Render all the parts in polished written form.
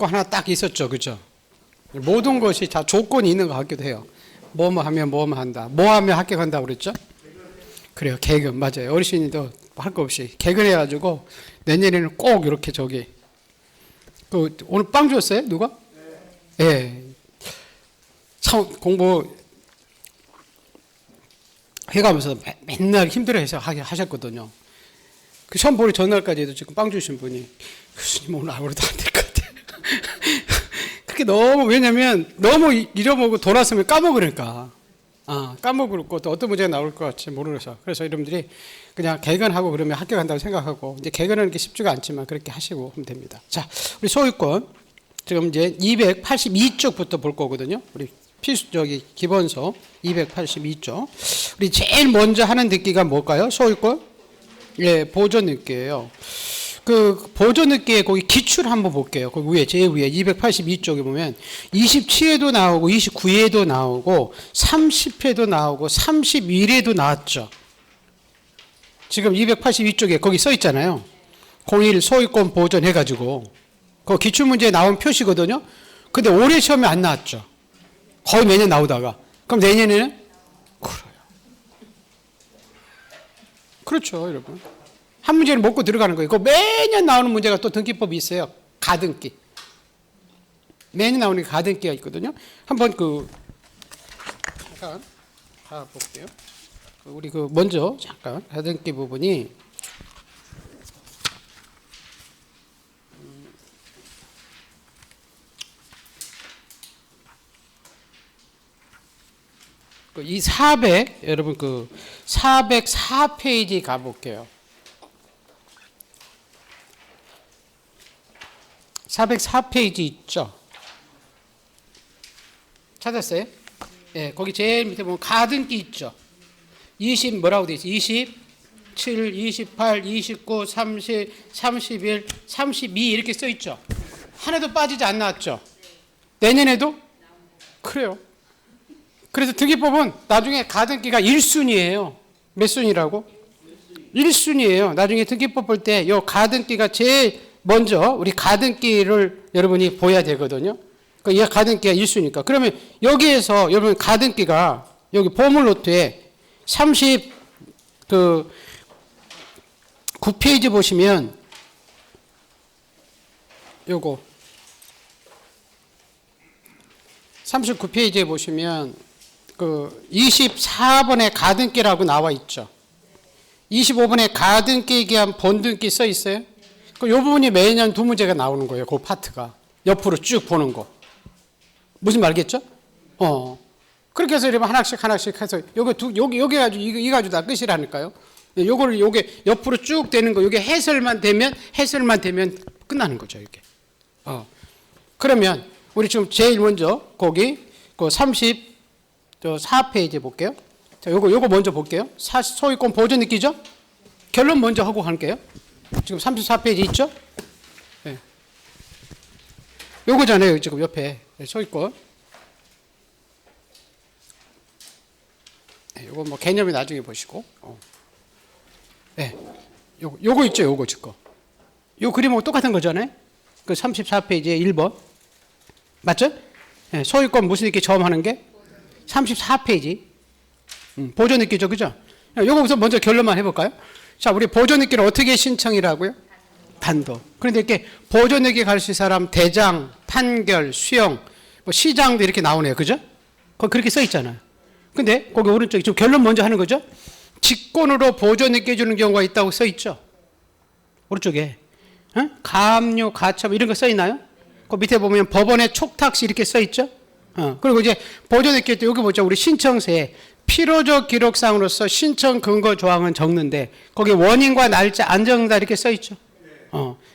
거 하나 딱 있었죠. 그죠? 모든 것이 다 조건이 있는 것 같기도 해요. 뭐뭐 하면 뭐뭐 한다. 뭐 하면 합격한다고 그랬죠? 그래요. 개근. 맞아요. 어르신이도 할 거 없이 개근해가지고 내년에는 꼭 이렇게 오늘 빵 줬어요? 누가? 네. 참 공부 해가면서 맨날 힘들어해서 하셨거든요. 그 시험 보기 전날까지도 지금 빵 주신 분이 교수님 오늘 아무래도 안 될 것 같아요. 그렇게 왜냐면 너무 잊어먹고 돌아서면 까먹으니까. 까먹고 또 어떤 문제가 나올 것 같지 모르겠어. 그래서 여러분들이 그냥 개근하고 그러면 합격한다고 생각하고, 이제 개근하는 게 쉽지가 않지만 그렇게 하시고 하면 됩니다. 자, 우리 소유권. 지금 이제 282쪽부터 볼 거거든요. 우리 기본서 282쪽. 우리 제일 먼저 하는 듣기가 뭘까요? 소유권? 예, 보존듣기예요. 그 보존듣기에 거기 기출 한번 볼게요. 거기 위에, 제일 위에 282쪽에 보면 27회도 나오고 29회도 나오고 30회도 나오고 31회도 나왔죠. 지금 282쪽에 거기 써 있잖아요. 01 소유권 보존해가지고 그 기출문제에 나온 표시거든요. 근데 올해 시험에 안 나왔죠. 거의 매년 나오다가. 그럼 내년에는? 그래요. 그렇죠, 여러분. 한 문제를 먹고 들어가는 거예요. 그 매년 나오는 문제가 또 등기법이 있어요. 가등기. 매년 나오는 게 가등기가 있거든요. 한번 잠깐 가볼게요. 우리 먼저 잠깐 가등기 부분이 이 400, 여러분 404페이지 가볼게요. 404페이지 있죠? 찾았어요? 예, 거기 제일 밑에 보면 가등기 있죠? 20 뭐라고 되어 있어요? 27, 28, 29, 30, 31, 32 이렇게 써 있죠? 하나도 빠지지 안 나왔죠? 내년에도? 그래요. 그래서 등기법은 나중에 가등기가 1순위예요. 몇 순위라고? 1순위예요. 나중에 등기법 볼 때 이 가등기가 제일 먼저 우리 가등기를 여러분이 보여야 되거든요. 이 가등기가 1순위니까. 그러면 여기에서 여러분 가등기가 여기 보물노트에 9페이지 보시면 요거 39페이지에 보시면 24번에 가등기라고 나와 있죠. 25번에 가등기에 대한 본등기 써 있어요. 이 부분이 매년 두 문제가 나오는 거예요. 그 파트가. 옆으로 쭉 보는 거. 무슨 말겠죠? 그렇게 해서 이러면 하나씩 해서 여기 가지고 이 가지고 다 끝이라니까요. 요게 옆으로 쭉 되는 거. 요게 해설만 되면 끝나는 거죠, 이게. 그러면 우리 지금 제일 먼저 거기 34페이지 볼게요. 자, 요거 먼저 볼게요. 소유권 보존 느끼죠? 결론 먼저 하고 갈게요. 지금 34페이지 있죠? 네. 요거잖아요. 지금 옆에 소유권. 네, 요거 개념이 나중에 보시고. 네. 요거 있죠? 요거 지금. 요 그림하고 똑같은 거잖아요. 34페이지에 1번. 맞죠? 네, 소유권 무슨 느끼 처음 하는 게? 34페이지. 보존 느끼죠? 그죠? 요거 우선 먼저 결론만 해볼까요? 자, 우리 보존 느끼를 어떻게 신청이라고요? 단독. 그런데 이렇게 보존 느끼 갈 수 있는 사람, 대장, 판결, 수용, 시장도 이렇게 나오네요. 그죠? 거기 그렇게 써 있잖아요. 근데 거기 오른쪽에 지금 결론 먼저 하는 거죠? 직권으로 보존 느끼 주는 경우가 있다고 써 있죠? 오른쪽에. 가압류, 가처분 이런 거 써 있나요? 그 밑에 보면 법원의 촉탁시 이렇게 써 있죠? 그리고 이제 보존 느끼 때 여기 보죠. 우리 신청서에 필요적 기록상으로서 신청 근거 조항은 적는데 거기 원인과 날짜 안 적는다 이렇게 써 있죠.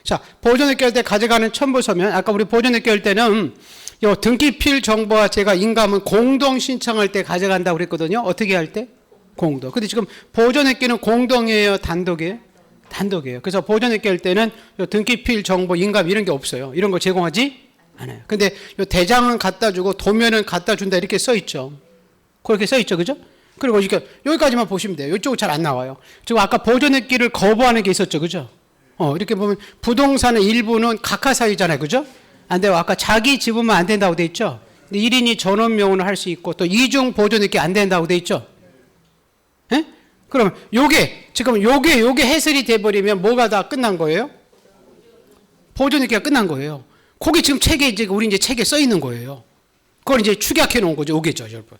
자, 보존 느끼 할 때 가져가는 첨부서면 아까 우리 보존 느끼 할 때는 요 등기필 정보와 제가 인감은 공동 신청할 때 가져간다고 그랬거든요. 어떻게 할 때? 공동. 근데 지금 보존 느끼는 공동이에요, 단독이에요? 단독이에요. 그래서 보존 느끼 할 때는 요 등기필 정보, 인감 이런 게 없어요. 이런 거 제공하지 않아요. 근데 요 대장은 갖다 주고 도면은 갖다 준다 이렇게 써 있죠. 그렇게 써 있죠. 그죠? 그리고 이렇게 여기까지만 보시면 돼요. 이쪽은 잘 안 나와요. 지금 아까 보존했기를 거부하는 게 있었죠. 그죠? 이렇게 보면 부동산의 일부는 각하사유잖아요. 그죠? 안 돼요. 아까 자기 지분만 안 된다고 돼 있죠. 근데 1인이 전원명의로 할 수 있고 또 이중 보존익계 안 된다고 돼 있죠. 예? 그럼 요게 지금 요게 해설이 돼 버리면 뭐가 다 끝난 거예요? 보존익계가 끝난 거예요. 거기 지금 책에 이제 우리 이제 책에 써 있는 거예요. 그걸 이제 축약해 놓은 거죠. 요게죠, 여러분.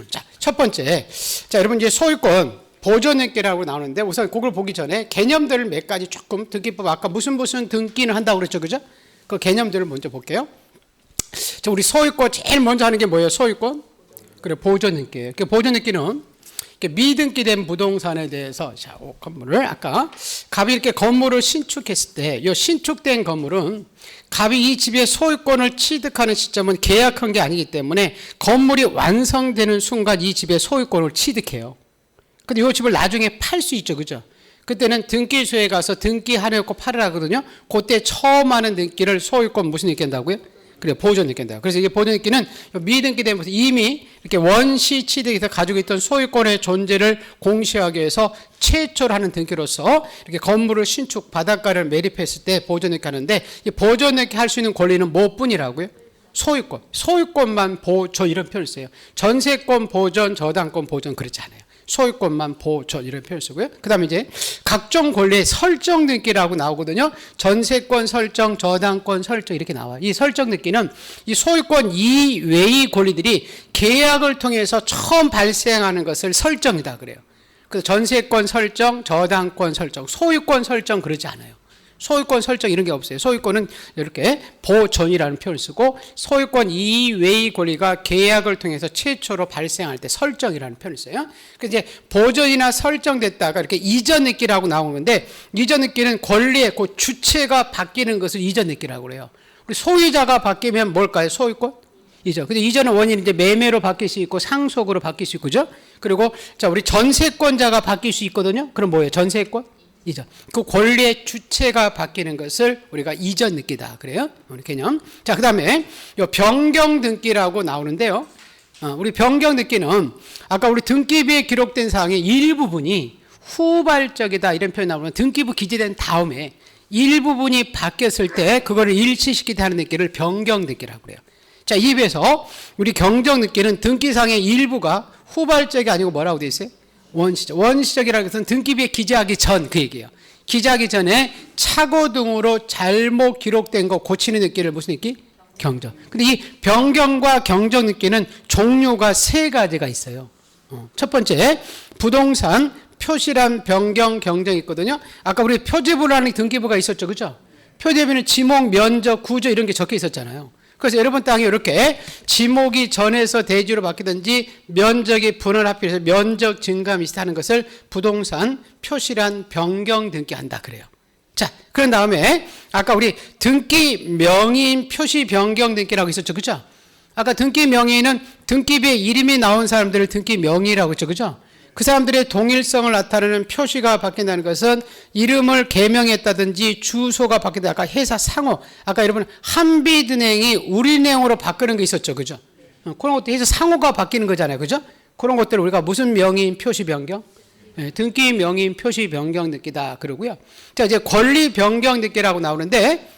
자, 첫 번째. 자, 여러분 이제 소유권 보존익계라고 나오는데 우선 그걸 보기 전에 개념들을 몇 가지 조금 등기법 아까 무슨 등기는 한다고 그랬죠. 그죠? 그 개념들을 먼저 볼게요. 자, 우리 소유권 제일 먼저 하는 게 뭐예요? 소유권? 그래, 보존익계. 그 보존익계는 미등기된 부동산에 대해서 자, 건물을 아까 갑이 이렇게 건물을 신축했을 때 이 신축된 건물은 갑이 이 집의 소유권을 취득하는 시점은 계약한 게 아니기 때문에 건물이 완성되는 순간 이 집의 소유권을 취득해요. 근데 이 집을 나중에 팔 수 있죠. 그죠? 그때는 등기소에 가서 등기하려고 팔으라 하거든요. 그때 처음 하는 등기를 소유권 무슨 등기 한다고요? 그래, 보존익계 한다. 그래서 이게 보존익계는 미등기된 것은 이미 이렇게 원시 취득해서 가지고 있던 소유권의 존재를 공시하기 위해서 최초로 하는 등기로서 이렇게 건물을 신축, 바닷가를 매립했을 때 보존익계 하는데 이 보존익계 할 수 있는 권리는 뭐뿐이라고요? 소유권. 소유권만 보존 이런 표현을 써요. 전세권 보존, 저당권 보존 그렇지 않아요. 소유권만 보존 이런 표현을 쓰고요. 그 다음에 이제 각종 권리의 설정 등기라고 나오거든요. 전세권 설정, 저당권 설정 이렇게 나와요. 이 설정 등기는 이 소유권 이외의 권리들이 계약을 통해서 처음 발생하는 것을 설정이다 그래요. 그래서 전세권 설정, 저당권 설정, 소유권 설정 그러지 않아요. 소유권 설정 이런 게 없어요. 소유권은 이렇게 보존이라는 표현을 쓰고 소유권 이외의 권리가 계약을 통해서 최초로 발생할 때 설정이라는 표현을 써요. 그래서 이제 보존이나 설정됐다가 이렇게 이전익계라고 나오는데 이전익계는 권리의 그 주체가 바뀌는 것을 이전익계라고 그래요. 우리 소유자가 바뀌면 뭘까요? 소유권? 이전. 근데 이전은 원인이 이제 매매로 바뀔 수 있고 상속으로 바뀔 수 있고, 그죠? 그리고 자, 우리 전세권자가 바뀔 수 있거든요. 그럼 뭐예요? 전세권? 이전. 그 권리의 주체가 바뀌는 것을 우리가 이전 등기다 그래요. 우리 개념. 자, 그다음에 요 변경 등기라고 나오는데요. 우리 변경 등기는 아까 우리 등기부에 기록된 사항의 일부분이 후발적이다 이런 표현 나오면 등기부 기재된 다음에 일부분이 바뀌었을 때 그거를 일치시키게 하는 등기를 변경 등기라고 그래요. 자, 이 비해서 우리 경정 등기는 등기상의 일부가 후발적이 아니고 뭐라고 돼 있어요? 원시적. 원시적이라는 것은 등기부에 기재하기 전 그 얘기예요. 기재하기 전에 착오 등으로 잘못 기록된 거 고치는 등기를 무슨 등기? 경정. 근데 이 변경과 경정 등기는 종류가 세 가지가 있어요. 첫 번째, 부동산 표시란 변경, 경정이 있거든요. 아까 우리 표제부라는 등기부가 있었죠. 그죠? 표제부는 지목, 면적, 구조 이런 게 적혀 있었잖아요. 그래서 여러분 땅에 이렇게 지목이 전에서 대지로 바뀌든지 면적이 분할 합해서 면적 증감이 있다는 것을 부동산 표시란 변경 등기한다 그래요. 자, 그런 다음에 아까 우리 등기 명의인 표시 변경 등기라고 있었죠. 그죠? 아까 등기 명의인은 등기부에 이름이 나온 사람들을 등기 명의라고 했죠. 그죠? 그 사람들의 동일성을 나타내는 표시가 바뀐다는 것은 이름을 개명했다든지 주소가 바뀌다. 아까 회사 상호. 아까 여러분 한빛은행이 우리은행으로 바꾸는 게 있었죠. 그죠? 그런 것도 회사 상호가 바뀌는 거잖아요. 그죠? 그런 것들을 우리가 무슨 명의인 표시 변경? 네, 등기 명의인 표시 변경 등기다 그러고요. 자, 이제 권리 변경 등기라고 나오는데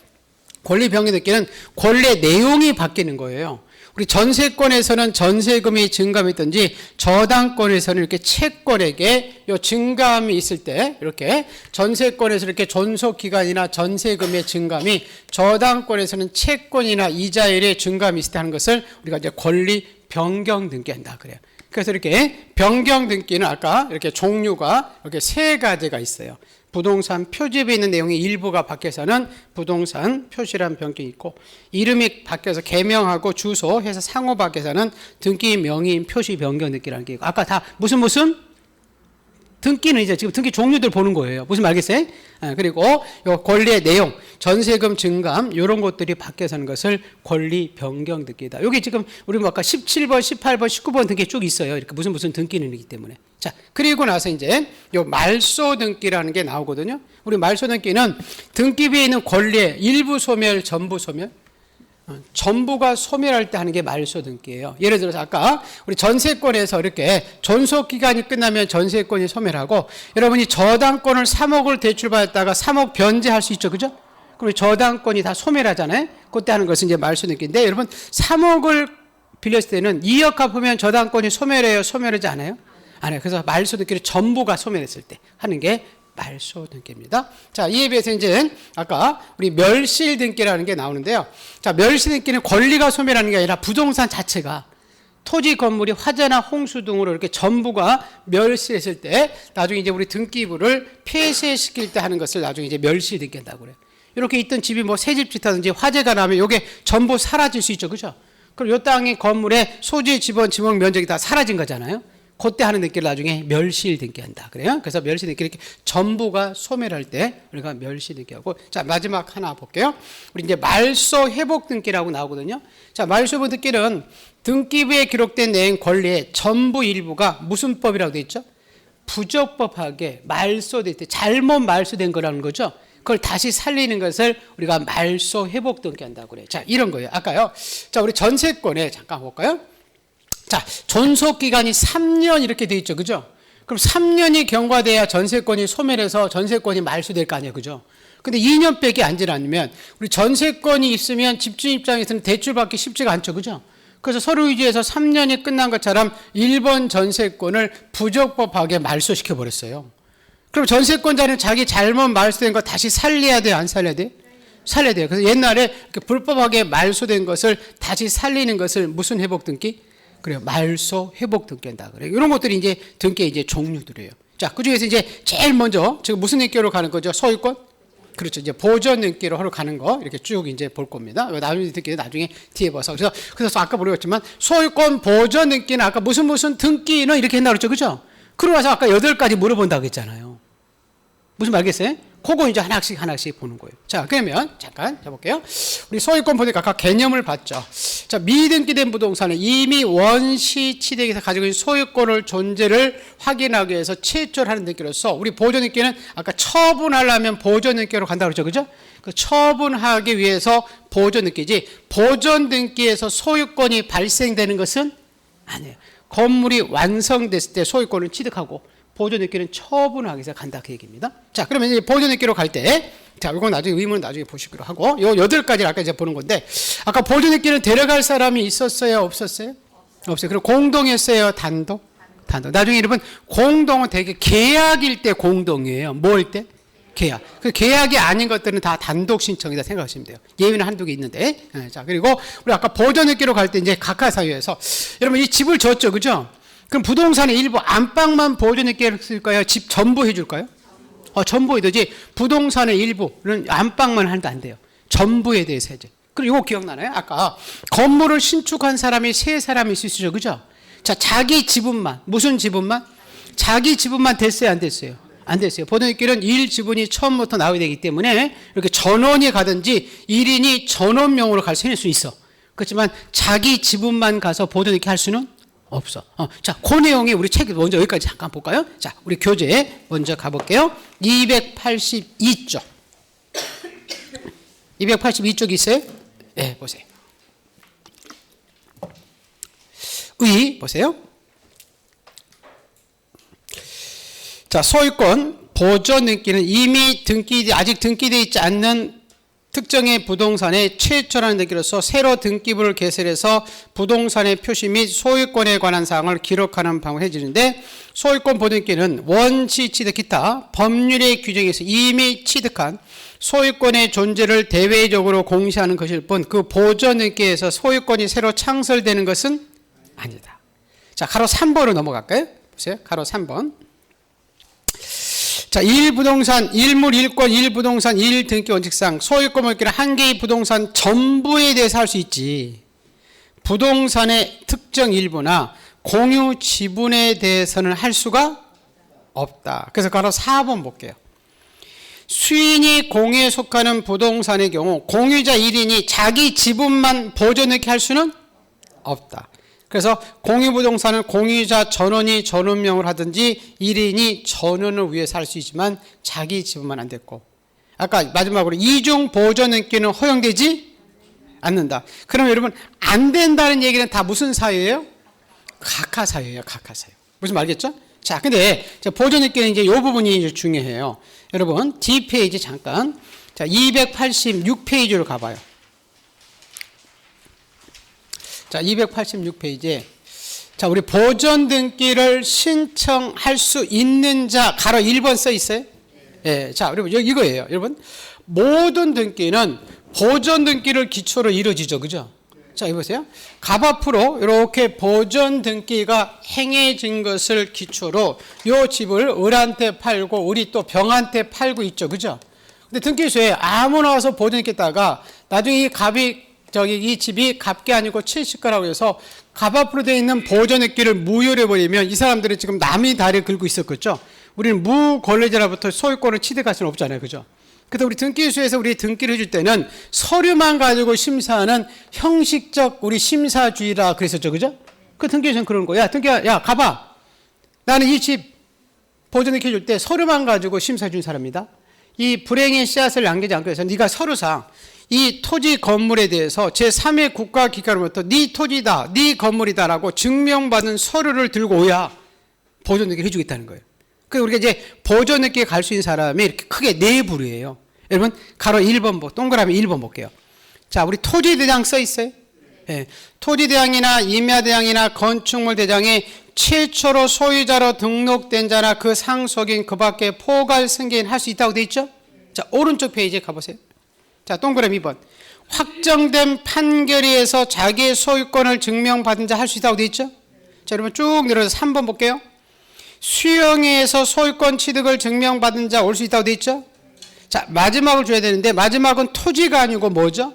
권리 변경 등기는 권리의 내용이 바뀌는 거예요. 우리 전세권에서는 전세금이 증감했든지 저당권에서는 이렇게 채권에게 요 증감이 있을 때 이렇게 전세권에서 이렇게 존속기간이나 전세금의 증감이 저당권에서는 채권이나 이자율의 증감이 있을 때 하는 것을 우리가 이제 권리 변경 등기한다 그래요. 그래서 이렇게 변경 등기는 아까 이렇게 종류가 이렇게 세 가지가 있어요. 부동산 표지부에 있는 내용의 일부가 바뀌어서는 부동산 표시란 변경이 있고 이름이 바뀌어서 개명하고 주소 해서 상호 바뀌어서는 등기 명의인 표시 변경 등기라는 게 있고 아까 다 무슨 등기는 이제 지금 등기 종류들 보는 거예요. 무슨 말 알겠어요? 그리고 요 권리의 내용, 전세금 증감 이런 것들이 바뀌어서는 것을 권리 변경 등기다. 여기 지금 우리 아까 17번, 18번, 19번 등기 쭉 있어요. 이렇게 무슨 등기는 있기 때문에. 자, 그리고 나서 이제 요 말소 등기라는 게 나오거든요. 우리 말소 등기는 등기부에 있는 권리의 일부 소멸, 전부 소멸. 전부가 소멸할 때 하는 게 말소 등기예요. 예를 들어서 아까 우리 전세권에서 이렇게 존속 기간이 끝나면 전세권이 소멸하고 여러분이 저당권을 3억을 대출받았다가 3억 변제할 수 있죠. 그죠? 그럼 저당권이 다 소멸하잖아요. 그때 하는 것은 이제 말소등기인데 여러분 3억을 빌렸을 때는 2억 갚으면 저당권이 소멸해요? 소멸하지 않아요? 안 해요. 그래서 말소등기를 전부가 소멸했을 때 하는 게 말소등기입니다. 자, 이에 비해서 이제 아까 우리 멸실등기라는 게 나오는데요. 자, 멸실등기는 권리가 소멸하는 게 아니라 부동산 자체가 토지 건물이 화재나 홍수 등으로 이렇게 전부가 멸실했을 때 나중에 이제 우리 등기부를 폐쇄시킬 때 하는 것을 나중에 이제 멸실등기한다고 그래요. 이렇게 있던 집이 뭐 새집 짓하든지 화재가 나면 이게 전부 사라질 수 있죠. 그죠? 그럼 요 땅의 건물의 소재 지번 지목 면적이 다 사라진 거잖아요. 그때 하는 등기를 나중에 멸실등기한다. 그래요? 그래서 멸실등기 이렇게 전부가 소멸할 때 우리가 멸실등기하고, 자, 마지막 하나 볼게요. 우리 이제 말소 회복 등기라고 나오거든요. 자, 말소 회복 등기는 등기부에 기록된 내용 권리의 전부 일부가 무슨 법이라고 되어 있죠? 부적법하게 말소될 때 잘못 말소된 거라는 거죠. 그걸 다시 살리는 것을 우리가 말소 회복 등기한다고 그래요. 자, 이런 거예요. 아까요. 자, 우리 전세권에 잠깐 볼까요? 자, 존속 기간이 3년 이렇게 돼 있죠. 그죠? 그럼 3년이 경과돼야 전세권이 소멸해서 전세권이 말소될 거 아니에요. 그죠? 근데 2년밖에 안 지나면 우리 전세권이 있으면 집주인 입장에서는 대출받기 쉽지가 않죠. 그죠? 그래서 서류유지에서 3년이 끝난 것처럼 1번 전세권을 부적법하게 말소시켜 버렸어요. 그럼 전세권자는 자기 잘못 말소된 거 다시 살려야 돼요? 안 살려야 돼요? 살려야 돼요. 그래서 옛날에 이렇게 불법하게 말소된 것을 다시 살리는 것을 무슨 회복 등기? 그래요. 말소 회복 등기한다 그래요. 이런 것들이 이제 등기의 이제 종류들이에요. 자, 그 중에서 이제 제일 먼저 지금 무슨 등기로 가는 거죠? 소유권? 그렇죠. 이제 보전 등기로 하러 가는 거 이렇게 쭉 이제 볼 겁니다. 나중에 등기는 나중에 뒤에 봐서. 그래서 아까 모르겠지만 소유권 보전 등기는 아까 무슨 등기는 이렇게 했나 그랬죠. 그죠? 그러고 나서 아까 8가지 물어본다고 했잖아요. 무슨 말 알겠어요? 그거 이제 하나씩 보는 거예요. 자, 그러면 잠깐 해볼게요. 우리 소유권 보니까 아까 개념을 봤죠. 자, 미등기된 부동산은 이미 원시 취득에서 가지고 있는 소유권을 존재를 확인하기 위해서 최초하는 등기로서 우리 보존 등기는 아까 처분하려면 보존 등기로 간다고 그러죠. 그죠? 그 처분하기 위해서 보존 등기지 보존 등기에서 소유권이 발생되는 것은 아니에요. 건물이 완성됐을 때 소유권을 취득하고 보존 등기는 처분하기 위해서 간다 그 얘기입니다. 자, 그러면 이제 보존 등기로 갈 때, 자, 이건 나중에 의문은 나중에 보시기로 하고, 요 8가지를 아까 이제 보는 건데, 아까 보존 등기는 데려갈 사람이 있었어요, 없었어요? 없어요. 그리고 공동했어요, 단독? 단독. 나중에 여러분 공동은 되게 계약일 때 공동이에요. 뭘 때? 계약. 그 계약이 아닌 것들은 다 단독 신청이다 생각하시면 돼요. 예외는 한두 개 있는데. 자, 그리고 우리 아까 보존 등기로 갈 때 이제 각하 사유에서 여러분 이 집을 줬죠, 그죠? 그럼 부동산의 일부 안방만 보존 등기를 쓸까요? 집 전부 해줄까요? 전부 해야 되지. 부동산의 일부는 안방만 하는데 안 돼요. 전부에 대해서 해야죠. 그리고 이거 기억나나요? 아까 건물을 신축한 사람이 3사람이 있으시죠, 그죠? 자, 자기 지분만, 무슨 지분만? 자기 지분만 됐어요, 안 됐어요? 안 됐어요. 보존 등기는 1지분이 처음부터 나와야 되기 때문에 이렇게 전원이 가든지 1인이 전원명으로 갈 수 있어. 그렇지만 자기 지분만 가서 보존 등기 할 수는 없어. 자, 그 내용이 우리 책 먼저 여기까지 잠깐 볼까요? 자, 우리 교재 먼저 가볼게요. 282쪽. 282쪽 있어요? 네, 보세요. 보세요. 자, 소유권 보존 등기는 이미 아직 등기되어 있지 않는 특정의 부동산의 최초라는 등기로서 새로 등기부를 개설해서 부동산의 표시 및 소유권에 관한 사항을 기록하는 방법을 해주는데 소유권 보존 등기는 원시 취득 기타 법률의 규정에서 이미 취득한 소유권의 존재를 대외적으로 공시하는 것일 뿐 그 보존 등기에서 소유권이 새로 창설되는 것은 아니다. 자, 가로 3번으로 넘어갈까요? 보세요. 가로 3번. 자, 1부동산, 1물 1권, 1부동산, 1등기 원칙상 소유권 물기는 한 개의 부동산 전부에 대해서 할 수 있지. 부동산의 특정 일부나 공유 지분에 대해서는 할 수가 없다. 그래서 바로 4번 볼게요. 수인이 공유에 속하는 부동산의 경우 공유자 1인이 자기 지분만 보존하게 할 수는 없다. 그래서 공유부동산은 공유자 전원이 전원명을 하든지 1인이 전원을 위해서 할 수 있지만 자기 지분만 안 됐고 아까 마지막으로 이중 보존 등기는 허용되지 않는다. 그럼 여러분 안 된다는 얘기는 다 무슨 사유예요? 각하 사유예요. 각하 사유. 무슨 말겠죠? 자, 근데 보존 등기는 이제 이 부분이 이제 중요해요. 여러분 뒷페이지 잠깐 자, 286페이지로 가봐요. 자, 286페이지에 자, 우리 보존 등기를 신청할 수 있는 자 가로 1번 써 있어요? 예. 자, 여러분 이거예요. 여러분 모든 등기는 보존 등기를 기초로 이루어지죠. 그죠? 자, 이거 보세요. 갑 앞으로 이렇게 보존 등기가 행해진 것을 기초로 요 집을 을한테 팔고 우리 또 병한테 팔고 있죠. 그죠? 근데 등기소에 아무나 와서 보존 있겠다가 나중에 이 갑이 이 집이 갑게 아니고 70가라고 해서 갑 앞으로 되어 있는 보존 등기를 무효로 해버리면 이 사람들이 지금 남이 다리 긁고 있었겠죠. 우리는 무권리자로부터 소유권을 취득할 수는 없잖아요. 그죠? 그래서 우리 등기소에서 우리 등기를 해줄 때는 서류만 가지고 심사하는 형식적 우리 심사주의라 그랬었죠. 그죠? 그 등기소에서는 그런 거야. 등기야, 야, 가봐. 나는 이 집 보존 등기 해줄 때 서류만 가지고 심사해 준 사람이다. 이 불행의 씨앗을 남기지 않기 위해서 네가 서류상 이 토지 건물에 대해서 제3의 국가기관으로부터 네 토지다, 네 건물이다라고 증명받은 서류를 들고 오야 보존 등기를 해주겠다는 거예요. 그래서 우리가 이제 보존 등기에 갈 수 있는 사람이 이렇게 크게 네 부류예요. 여러분 가로 1번 동그라미 1번 볼게요. 자, 우리 토지대장 써 있어요. 예, 토지대장이나 임야대장이나 건축물 대장에 최초로 소유자로 등록된 자나 그 상속인 그 밖에 포괄 승계인 할 수 있다고 돼 있죠. 자, 오른쪽 페이지에 가보세요. 자, 동그라미 2번. 확정된 판결에 의해서 자기의 소유권을 증명받은 자 할 수 있다고 돼 있죠. 자, 여러분 쭉 내려서 3번 볼게요. 수용에 의해서 소유권 취득을 증명받은 자 올 수 있다고 돼 있죠. 자, 마지막을 줘야 되는데 마지막은 토지가 아니고 뭐죠?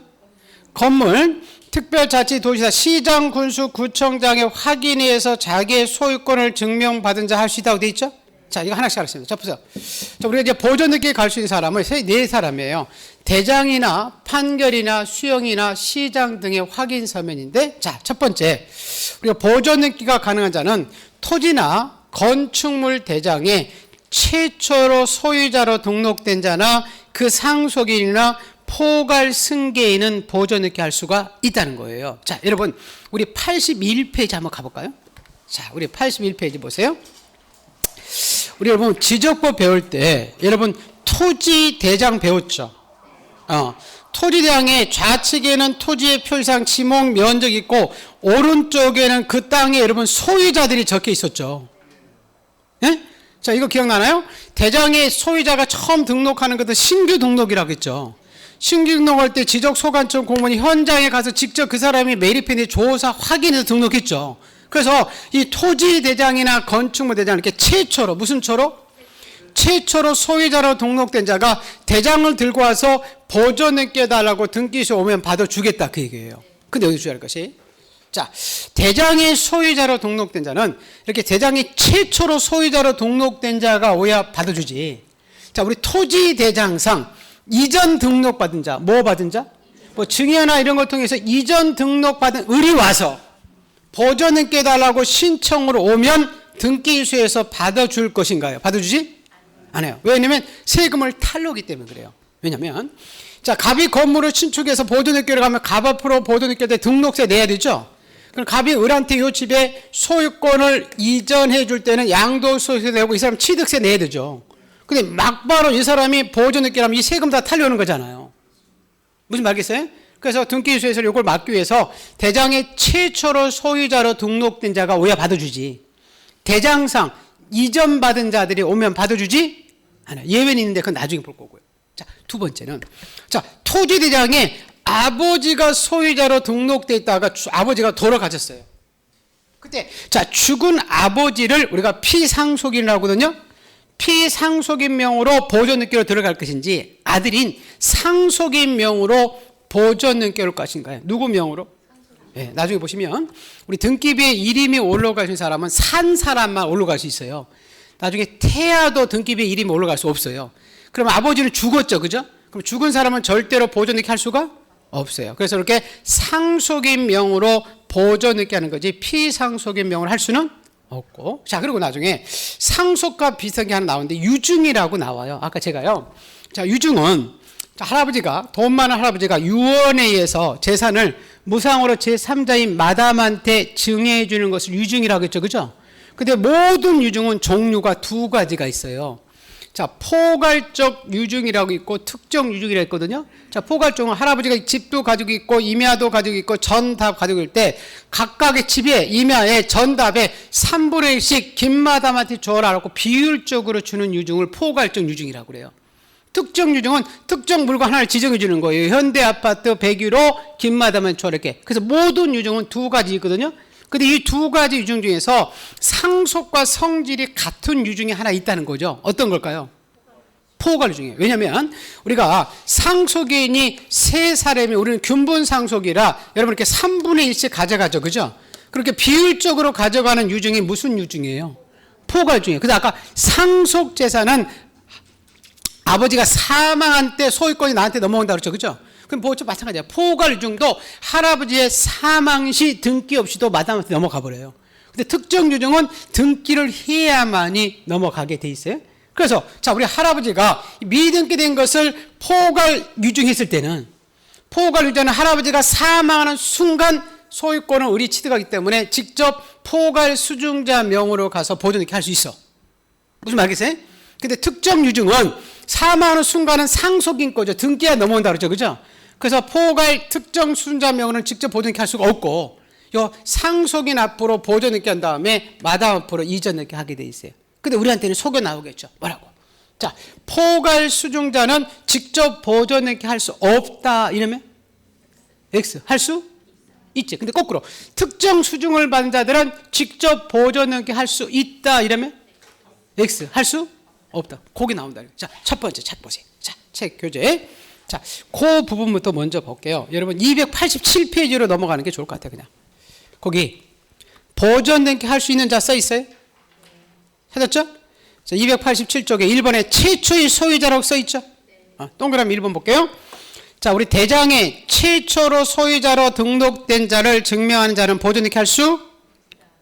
건물, 특별자치도시사, 시장, 군수, 구청장의 확인에 의해서 자기의 소유권을 증명받은 자 할 수 있다고 돼 있죠. 자, 이거 하나씩 하겠습니다. 자, 보세요. 자, 우리가 이제 보존 등기에 갈 수 있는 사람은 네 사람이에요. 대장이나 판결이나 수용이나 시장 등의 확인 서면인데, 자, 첫 번째, 우리가 보존 등기가 가능한 자는 토지나 건축물 대장에 최초로 소유자로 등록된 자나 그 상속인이나 포괄 승계인은 보존 등기 할 수가 있다는 거예요. 자, 여러분, 우리 81페이지 한번 가볼까요? 자, 우리 81페이지 보세요. 우리 여러분 지적법 배울 때 여러분 토지 대장 배웠죠. 토지 대장의 좌측에는 토지의 표시상 지목 면적이 있고 오른쪽에는 그 땅에 여러분 소유자들이 적혀 있었죠. 예? 자, 이거 기억나나요? 대장의 소유자가 처음 등록하는 것은 신규 등록이라고 했죠. 신규 등록할 때 지적소관청 공무원이 현장에 가서 직접 그 사람이 매립했는지 조사 확인해서 등록했죠. 그래서 이 토지 대장이나 건축물 대장 이렇게 최초로 무슨 초로? 최초로 소유자로 등록된 자가 대장을 들고 와서 보존 등기해달라고 등기소 오면 받아주겠다 그 얘기예요. 근데 여기 주의할 것이 자, 대장의 소유자로 등록된 자는 이렇게 대장이 최초로 소유자로 등록된 자가 오야 받아주지. 자, 우리 토지 대장상 이전 등록받은 자, 뭐 받은 자? 뭐 증여나 이런 걸 통해서 이전 등록받은 을이 와서 보존 등기해달라고 신청으로 오면 등기소에서 받아줄 것인가요? 받아주지? 안 해요. 왜냐면 세금을 탈루하기 때문에 그래요. 왜냐면 자, 갑이 건물을 신축해서 보존 등기를 가면 갑 앞으로 보존 등기 때 등록세 내야 되죠. 그럼 갑이 을한테 이 집에 소유권을 이전해 줄 때는 양도소득세 내고 이 사람 취득세 내야 되죠. 근데 막바로 이 사람이 보존 등기를 하면 이 세금 다 탈루하는 거잖아요. 무슨 말겠어요? 그래서 등기소에서 이걸 막기 위해서 대장의 최초로 소유자로 등록된 자가 오야 받아주지. 대장상 이전 받은 자들이 오면 받아주지 않아요. 예외는 있는데 그건 나중에 볼 거고요. 자, 두 번째는 자, 토지 대장에 아버지가 소유자로 등록돼 있다가 아버지가 돌아가셨어요. 그때 자, 죽은 아버지를 우리가 피상속인이라고 하거든요. 피상속인 명으로 보존 등기로 들어갈 것인지 아들인 상속인 명으로 보존 등기로 올 것인가요? 누구 명으로? 네, 나중에 보시면 우리 등기부에 이름이 올라가신 사람은 산 사람만 올라갈 수 있어요. 나중에 태아도 등기부에 이름이 올라갈 수 없어요. 그럼 아버지는 죽었죠, 그죠? 그럼 죽은 사람은 절대로 보존 등기 할 수가 없어요. 그래서 이렇게 상속인 명으로 보존 등기 하는 거지 피상속인 명으로 할 수는 없고. 자, 그리고 나중에 상속과 비슷한 게 하나 나오는데 유증이라고 나와요. 아까 제가요. 자, 유증은 자, 할아버지가 돈 많은 할아버지가 유언에 의해서 재산을 무상으로 제3자인 마담한테 증여해 주는 것을 유증이라고 했죠. 그죠? 근데 모든 유증은 종류가 두 가지가 있어요. 자, 포괄적 유증이라고 있고 특정 유증이라고 있거든요. 자, 포괄적은 할아버지가 집도 가지고 있고 임야도 가지고 있고 전답 가지고 있을 때 각각의 집에 임야에 전답에 3분의 1씩 김마담한테 줘라라고 비율적으로 주는 유증을 포괄적 유증이라고 그래요. 특정 유증은 특정 물건 하나를 지정해 주는 거예요. 현대 아파트 100유로 김마담한테 줘라 이렇게. 그래서 모든 유증은 두 가지 있거든요. 근데 이 두 가지 유증 중에서 상속과 성질이 같은 유증이 하나 있다는 거죠. 어떤 걸까요? 포괄 유증이에요. 왜냐하면 우리가 상속인이 세 사람이 우리는 균분 상속이라 여러분 이렇게 3분의 1씩 가져가죠. 그죠? 그렇게 비율적으로 가져가는 유증이 무슨 유증이에요? 포괄 유증이에요. 그래서 아까 상속 재산은 아버지가 사망한 때 소유권이 나한테 넘어온다 그랬죠. 그죠? 그럼 뭐죠? 마찬가지야. 포괄 유증도 할아버지의 사망 시 등기 없이도 마담한테 넘어가 버려요. 근데 특정 유증은 등기를 해야만이 넘어가게 돼 있어요. 그래서 자, 우리 할아버지가 미등기된 것을 포괄 유증했을 때는 포괄 유증은 할아버지가 사망하는 순간 소유권을 우리 취득하기 때문에 직접 포괄 수증자 명으로 가서 보존등기 할 수 있어. 무슨 말이겠어요? 근데 특정 유증은 사망하는 순간은 상속인 거죠. 등기가 넘어온다 그러죠. 그죠? 그래서 포괄 특정 수증자 명으로는 직접 보존등기 할 수가 없고 요 상속인 앞으로 보존등기 한 다음에 마담 앞으로 이전등기 하게 돼 있어요. 근데 우리한테는 속여 나오겠죠. 뭐라고? 자, 포괄 수증자는 직접 보존등기 할 수 없다 이러면 X 할 수 있지. 근데 거꾸로 특정 수증을 받은 자들은 직접 보존등기 할 수 있다 이러면 X 할 수 없다. 거기 나온다. 자, 첫 번째 책 보세요. 자, 책 교재. 자, 그 부분부터 먼저 볼게요. 여러분 287페이지로 넘어가는 게 좋을 것 같아요. 그냥 거기 보존등기 할 수 있는 자 써 있어요? 찾았죠? 자, 287쪽에 1번에 최초의 소유자라고 써 있죠? 동그라미 1번 볼게요. 자, 우리 대장에 최초로 소유자로 등록된 자를 증명하는 자는 보존등기 할 수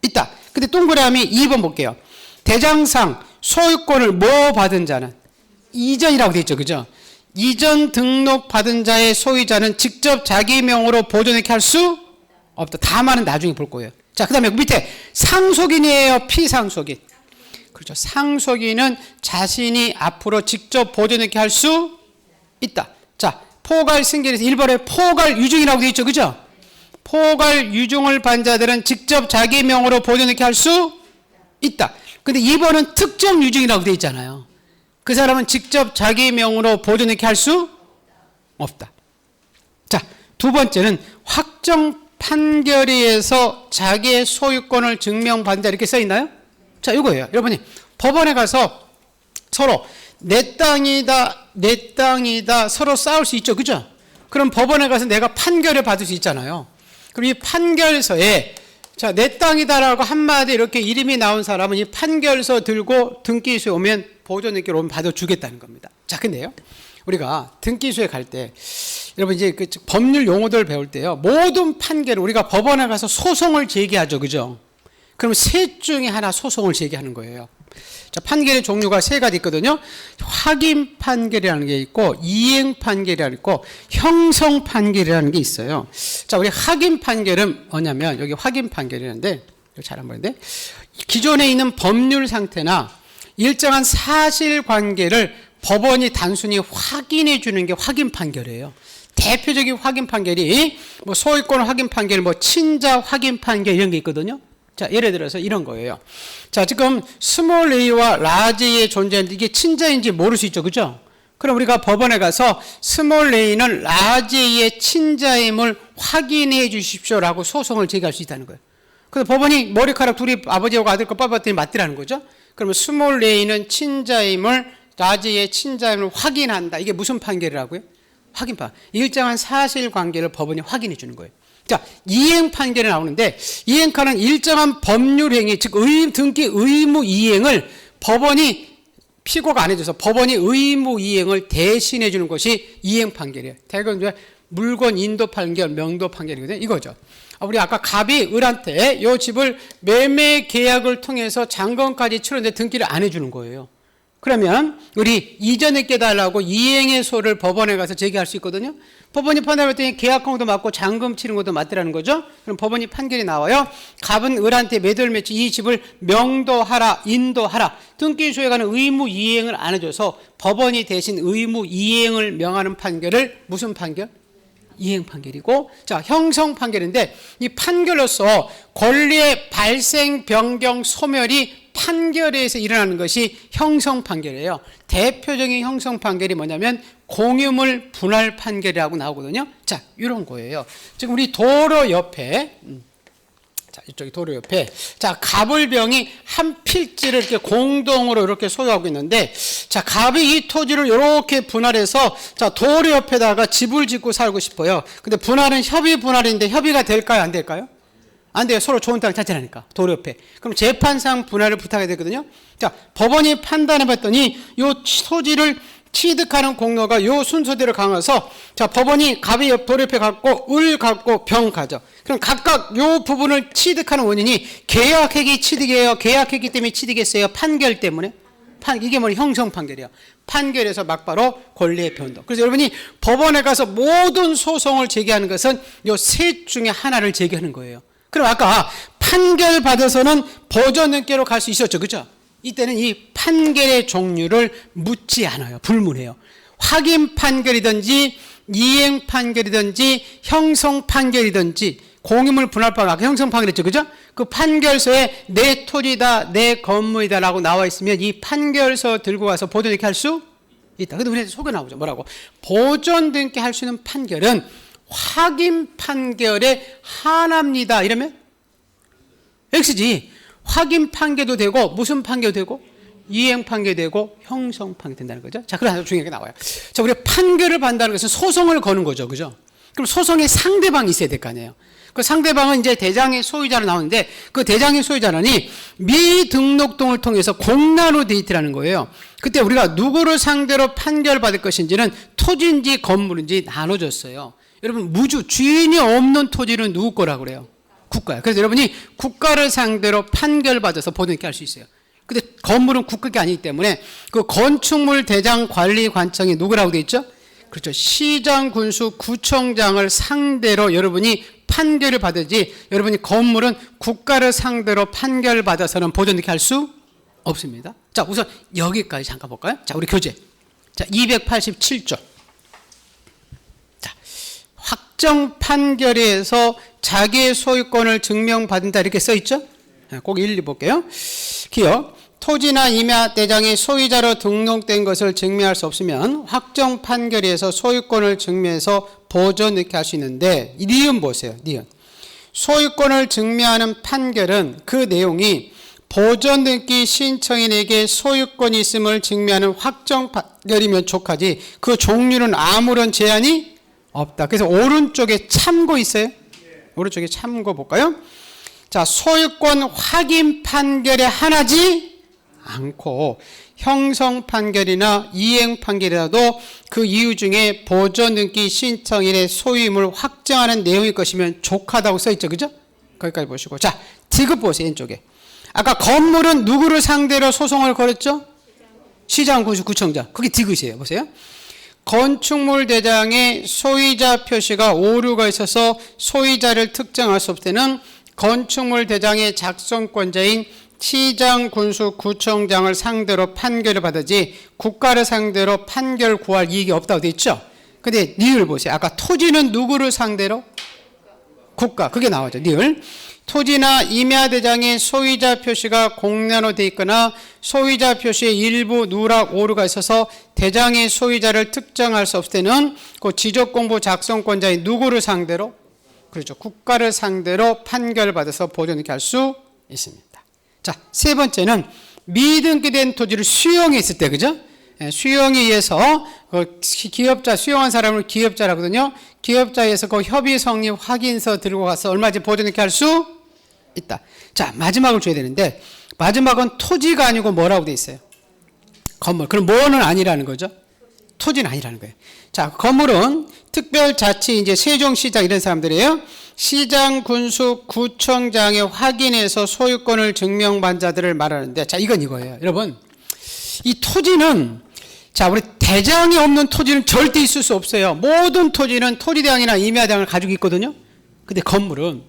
있다. 근데 동그라미 2번 볼게요. 대장상 소유권을 뭐 받은 자는 이전이라고 돼 있죠. 그죠? 이전 등록 받은 자의 소유자는 직접 자기 명으로 보존등기 할 수 없다. 다만은 나중에 볼 거예요. 자, 그 다음에 밑에 상속인이에요? 피상속인? 그렇죠. 상속인은 자신이 앞으로 직접 보존등기 할 수 있다. 자, 포괄 승계에서 1번에 포괄 유증이라고 돼 있죠. 그죠? 포괄 유증을 받은 자들은 직접 자기 명으로 보존등기 할 수 있다. 근데 2번은 특정 유증이라고 돼 있잖아요. 그 사람은 직접 자기 명으로 보존등기 할 수 없다. 자, 두 번째는 확정 판결에 의해서 자기의 소유권을 증명받은 자 이렇게 써 있나요? 자, 이거예요. 여러분이 법원에 가서 서로 내 땅이다, 내 땅이다 서로 싸울 수 있죠. 그죠? 그럼 법원에 가서 내가 판결을 받을 수 있잖아요. 그럼 이 판결서에 자, 내 땅이다라고 한마디 이렇게 이름이 나온 사람은 이 판결서 들고 등기소에 오면 보존등기를 오면 받아주겠다는 겁니다. 자, 근데요. 우리가 등기소에 갈 때 여러분 이제 그 법률 용어들 배울 때요. 모든 판결을 우리가 법원에 가서 소송을 제기하죠. 그죠? 그럼 셋 중에 하나 소송을 제기하는 거예요. 자, 판결의 종류가 세 가지 있거든요. 확인 판결이라는 게 있고 이행 판결이라는 게 있고 형성 판결이라는 게 있어요. 자, 우리 확인 판결은 뭐냐면 여기 확인 판결이라는데 잘 안 보이는데 기존에 있는 법률 상태나 일정한 사실관계를 법원이 단순히 확인해 주는 게 확인 판결이에요. 대표적인 확인 판결이 뭐 소유권 확인 판결, 뭐 친자 확인 판결 이런 게 있거든요. 자, 예를 들어서 이런 거예요. 자, 지금 스몰 a와 라지 a의 존재인데 이게 친자인지 모를 수 있죠. 그죠? 그럼 우리가 법원에 가서 스몰 a는 라지 a의 친자임을 확인해 주십시오라고 소송을 제기할 수 있다는 거예요. 그래서 법원이 머리카락 둘이 아버지하고 아들 거 뽑았더니 맞더라는 거죠. 그러면 스몰 a는 친자임을 라지 a의 친자임을 확인한다. 이게 무슨 판결이라고요? 확인 판결. 일정한 사실관계를 법원이 확인해 주는 거예요. 자, 이행 판결이 나오는데 이행카는 일정한 법률 행위, 즉 등기 의무 이행을 법원이 피고가 안 해줘서 법원이 의무 이행을 대신해 주는 것이 이행 판결이에요. 대부분 물건 인도 판결, 명도 판결이거든요. 이거죠. 우리 아까 갑이 을한테 이 집을 매매 계약을 통해서 잔금까지 치렀는데 등기를 안 해주는 거예요. 그러면 우리 이전에 깨달라고 이행의 소를 법원에 가서 제기할 수 있거든요. 법원이 판단했더니 계약금도 맞고 잔금 치는 것도 맞더라는 거죠. 그럼 법원이 판결이 나와요. 갑은 을한테 매도를 맺지 이 집을 명도하라, 인도하라. 등기 소유에 관한 의무 이행을 안 해줘서 법원이 대신 의무 이행을 명하는 판결을 무슨 판결? 이행 판결이고, 자, 형성 판결인데 이 판결로서 권리의 발생, 변경, 소멸이 판결에 의해서 일어나는 것이 형성 판결이에요. 대표적인 형성 판결이 뭐냐면 공유물 분할 판결이라고 나오거든요. 자, 이런 거예요. 지금 우리 도로 옆에, 자, 이쪽이 도로 옆에, 자, 갑을병이 한 필지를 이렇게 공동으로 이렇게 소유하고 있는데, 자, 갑이 이 토지를 이렇게 분할해서, 자, 도로 옆에다가 집을 짓고 살고 싶어요. 근데 분할은 협의 분할인데 협의가 될까요? 안 될까요? 안 돼요. 서로 좋은 땅 찾으라니까. 도로 옆에. 그럼 재판상 분할을 부탁해야 되거든요. 자, 법원이 판단해 봤더니 요 토지를 취득하는 공로가 요 순서대로 강해서, 자, 법원이 갑이 도로 옆에 갖고 을 갖고 병 가져. 그럼 각각 요 부분을 취득하는 원인이 계약액이 취득이에요. 계약했기 때문에 취득했어요. 판결 때문에. 이게 뭐냐? 형성 판결이에요. 판결에서 막바로 권리의 변동. 그래서 여러분이 법원에 가서 모든 소송을 제기하는 것은 요 셋 중에 하나를 제기하는 거예요. 그럼 아까 판결 받아서는 보전등기로 갈 수 있었죠. 그죠? 이때는 이 판결의 종류를 묻지 않아요. 불문해요. 확인 판결이든지 이행 판결이든지 형성 판결이든지 공유물 분할판 아까 형성 판결했죠. 그죠? 그 판결서에 내 토지다, 내 건물이다 라고 나와 있으면 이 판결서 들고 가서 보존등기 할 수 있다. 근데 우리 속에 나오죠. 뭐라고? 보존등기 할 수 있는 판결은 확인 판결에 한합니다. 이러면 X지. 확인 판결도 되고 무슨 판결도 되고 이행 판결도 되고 형성 판결 된다는 거죠. 자, 그럼 아주 중요한 게 나와요. 자, 우리가 판결을 받는다는 것은 소송을 거는 거죠. 그죠? 그럼 소송에 상대방이 있어야 될 거 아니에요. 그 상대방은 이제 대장의 소유자로 나오는데 그 대장의 소유자는 미등록등을 통해서 공란으로 돼 있다는 거예요. 그때 우리가 누구를 상대로 판결받을 것인지는 토지인지 건물인지 나눠줬어요. 여러분, 무주, 주인이 없는 토지는 누구 거라고 그래요? 국가예요. 그래서 여러분이 국가를 상대로 판결받아서 보존등기 할 수 있어요. 근데 건물은 국가가 아니기 때문에 그 건축물 대장 관리관청이 누구라고 돼 있죠? 그렇죠. 시장, 군수, 구청장을 상대로 여러분이 판결을 받으지, 여러분이 건물은 국가를 상대로 판결받아서는 보존등기 할 수 없습니다. 자, 우선 여기까지 잠깐 볼까요? 자, 우리 교재. 자, 287조. 확정 판결에서 자기의 소유권을 증명받는다 이렇게 써 있죠? 꼭 일리 볼게요. 기억. 토지나 임야 대장이 소유자로 등록된 것을 증명할 수 없으면 확정 판결에서 소유권을 증명해서 보존등기 할 수 있는데, 이 니은 보세요. 니은. 소유권을 증명하는 판결은 그 내용이 보존등기 신청인에게 소유권이 있음을 증명하는 확정 판결이면 족하지 그 종류는 아무런 제한이 없다. 그래서 오른쪽에 참고 있어요. 오른쪽에 참고 볼까요? 자, 소유권 확인 판결에 하나지 않고 형성 판결이나 이행 판결이라도 그 이유 중에 보존등기 신청인의 소유임을 확정하는 내용일 것이면 족하다고 써있죠. 그죠? 거기까지 보시고. 자, 디귿 보세요. 왼쪽에. 아까 건물은 누구를 상대로 소송을 걸었죠? 시장, 군수, 구청장. 그게 디귿이에요. 보세요. 건축물 대장의 소유자 표시가 오류가 있어서 소유자를 특정할 수 없을 때는 건축물 대장의 작성권자인 시장, 군수, 구청장을 상대로 판결을 받으지 국가를 상대로 판결 구할 이익이 없다고 되어 있죠. 근데 니을 보세요. 아까 토지는 누구를 상대로? 국가. 그게 나오죠. 니을. 토지나 임야 대장의 소유자 표시가 공란으로 되어 있거나 소유자 표시에 일부 누락 오류가 있어서 대장의 소유자를 특정할 수 없을 때는 그 지적공부 작성권자인 누구를 상대로? 그렇죠. 국가를 상대로 판결받아서 보존등기 할 수 있습니다. 자, 세 번째는 미등기된 토지를 수용했을 때, 그죠? 수용에 의해서 기업자, 수용한 사람을 기업자라고 하거든요. 기업자에서 그 협의 성립 확인서 들고 가서 얼마든지 보존등기 할 수 있다. 자, 마지막을 줘야 되는데, 마지막은 토지가 아니고 뭐라고 돼 있어요? 건물. 그럼 뭐는 아니라는 거죠? 토지는 아니라는 거예요. 자, 건물은 특별자치, 이제 세종시장 이런 사람들이에요. 시장, 군수, 구청장에 확인해서 소유권을 증명받은 자들을 말하는데, 자, 이건 이거예요. 여러분, 이 토지는 자, 우리 대장이 없는 토지는 절대 있을 수 없어요. 모든 토지는 토지대장이나 임야대장을 가지고 있거든요. 근데 건물은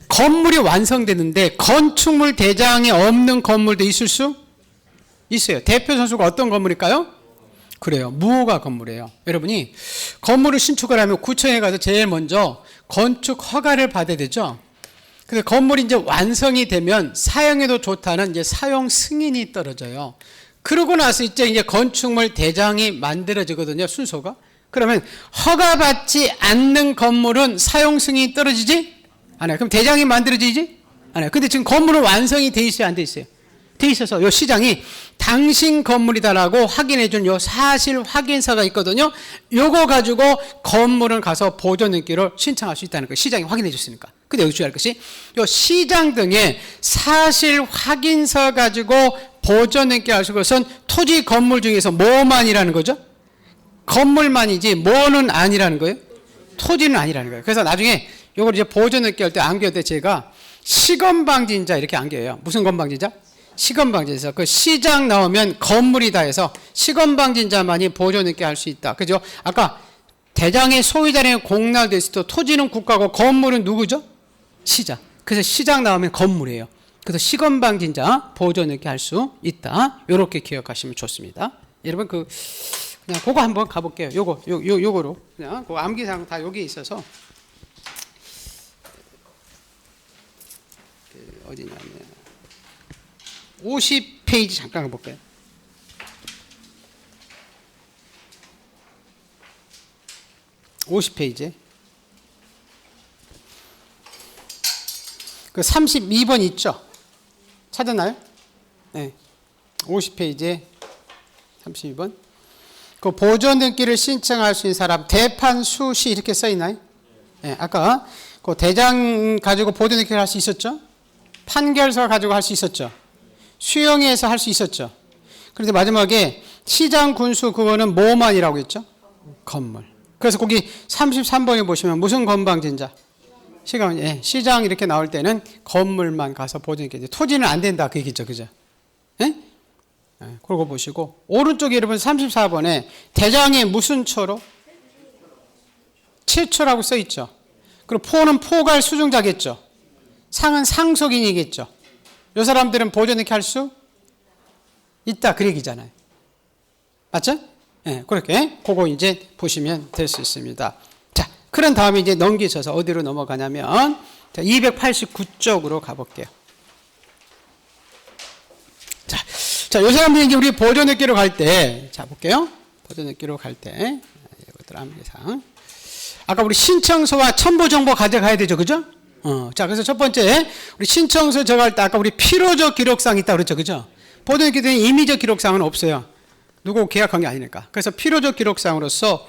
건물이 완성되는데 건축물 대장이 없는 건물도 있을 수 있어요. 대표 선수가 어떤 건물일까요? 그래요. 무허가 건물이에요. 여러분이 건물을 신축을 하면 구청에 가서 제일 먼저 건축 허가를 받아야 되죠. 근데 건물이 이제 완성이 되면 사용해도 좋다는 이제 사용 승인이 떨어져요. 그러고 나서 이제 건축물 대장이 만들어지거든요. 순서가. 그러면 허가받지 않는 건물은 사용 승인이 떨어지지 않아요. 그럼 대장이 만들어지지 않아요. 근데 지금 건물은 완성이 돼 있어요, 안 돼 있어요? 돼 있어서 요 시장이 당신 건물이다라고 확인해 준 요 사실 확인서가 있거든요. 요거 가지고 건물을 가서 보존 등기를 신청할 수 있다는 거 시장이 확인해 줬으니까. 근데 여기 주의할 것이 요 시장 등의 사실 확인서 가지고 보존 등기 할 수 있는 것은 토지 건물 중에서 뭐만이라는 거죠? 건물만이지 뭐는 아니라는 거예요? 토지는 아니라는 거예요. 그래서 나중에 요걸 이제 보존 등기 할 때 안겨올 때 제가 시건방진자 이렇게 안겨요. 무슨 건방진자? 시건방진자. 그 시장 나오면 건물이다 해서 시건방진자만이 보존 등기 할 수 있다. 그죠? 아까 대장의 소유자는 공락돼 있을 때 토지는 국가고 건물은 누구죠? 시장. 그래서 시장 나오면 건물이에요. 그래서 시건방진자 보존 등기 할 수 있다. 요렇게 기억하시면 좋습니다. 여러분 그냥 그거 한번 가볼게요. 요거로 그냥 그 암기사항 다 여기 있어서 어디냐면 50페이지 잠깐 가볼까요? (50페이지) 그 32번 있죠? 찾았나요? 네. 50페이지에 32번. 그 보존 등기를 신청할 수 있는 사람 대판 수시 이렇게 써 있나요? 네. 아까 그 대장 가지고 보존 등기를 할 수 있었죠? 판결서 가지고 할 수 있었죠? 수용회에서 할 수 있었죠? 그런데 마지막에 시장 군수 그거는 뭐만이라고 했죠? 건물. 그래서 거기 33번에 보시면 무슨 건방진자? 시장 이렇게 나올 때는 건물만 가서 보존등기. 토지는 안 된다 그 얘기죠, 그죠? 예? 그러고 보시고 오른쪽에 여러분 34번에 대장이 무슨 초로? 최초라고 써 있죠. 그리고 포는 포괄 수중자겠죠. 상은 상속인이겠죠. 이 사람들은 보존등기 할 수 있다 그 얘기잖아요. 맞죠? 네, 그렇게 그거 이제 보시면 될 수 있습니다. 자, 그런 다음에 이제 넘기셔서 어디로 넘어가냐면 289쪽으로 가볼게요. 자, 이 사람들이 이제 우리 보존등기로 갈 때, 자 볼게요. 보존등기로 갈 때, 이것들 암기사항. 아까 우리 신청서와 첨부 정보 가져가야 되죠, 그죠? 자, 그래서 첫 번째, 우리 신청서 저갈 때 아까 우리 필요적 기록사항 있다 그랬죠, 그죠? 보존등기는 임의적 기록사항은 없어요. 누구 계약한 게 아니니까. 그래서 필요적 기록사항으로서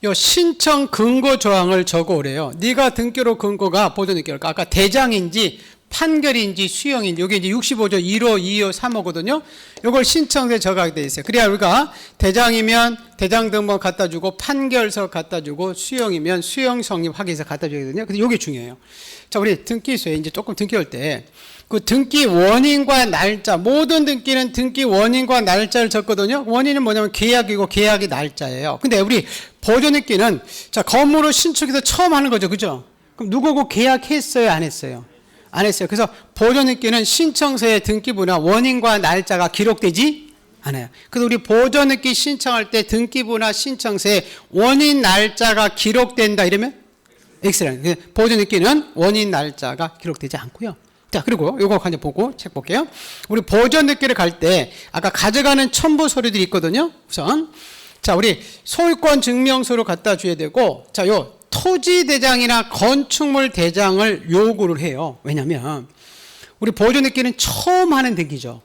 요 신청 근거 조항을 적어 오래요. 네가 등기로 근거가 보존등기일까? 아까 대장인지 판결인지 수용인지 여기 이제 65조 1호, 2호, 3호거든요. 요걸 신청서에 적하게 돼 있어요. 그래야 우리가 대장이면 대장 등본 갖다 주고 판결서 갖다 주고 수용이면 수용 성립 확인서 갖다 줘야거든요. 근데 요게 중요해요. 자, 우리 등기소에 이제 조금 등기 올 때 그 등기 원인과 날짜, 모든 등기는 등기 원인과 날짜를 적거든요. 원인은 뭐냐면 계약이고 계약이 날짜예요. 근데 우리 보존등기는 자, 건물을 신축해서 처음 하는 거죠. 그죠? 그럼 누구고 계약했어요? 안 했어요? 안 했어요. 그래서 보존등기는 신청서에 등기부나 원인과 날짜가 기록되지 않아요. 그래서 우리 보존등기 신청할 때 등기부나 신청서에 원인 날짜가 기록된다 이러면 X라는 거예요. 보존등기는 원인 날짜가 기록되지 않고요. 자, 그리고 요거 한번 보고 책 볼게요. 우리 보존등기를 갈 때 아까 가져가는 첨부 서류들이 있거든요. 우선 자, 우리 소유권 증명서로 갖다 줘야 되고 자, 요 토지 대장이나 건축물 대장을 요구를 해요. 왜냐면 우리 보존등기는 처음 하는 등기죠.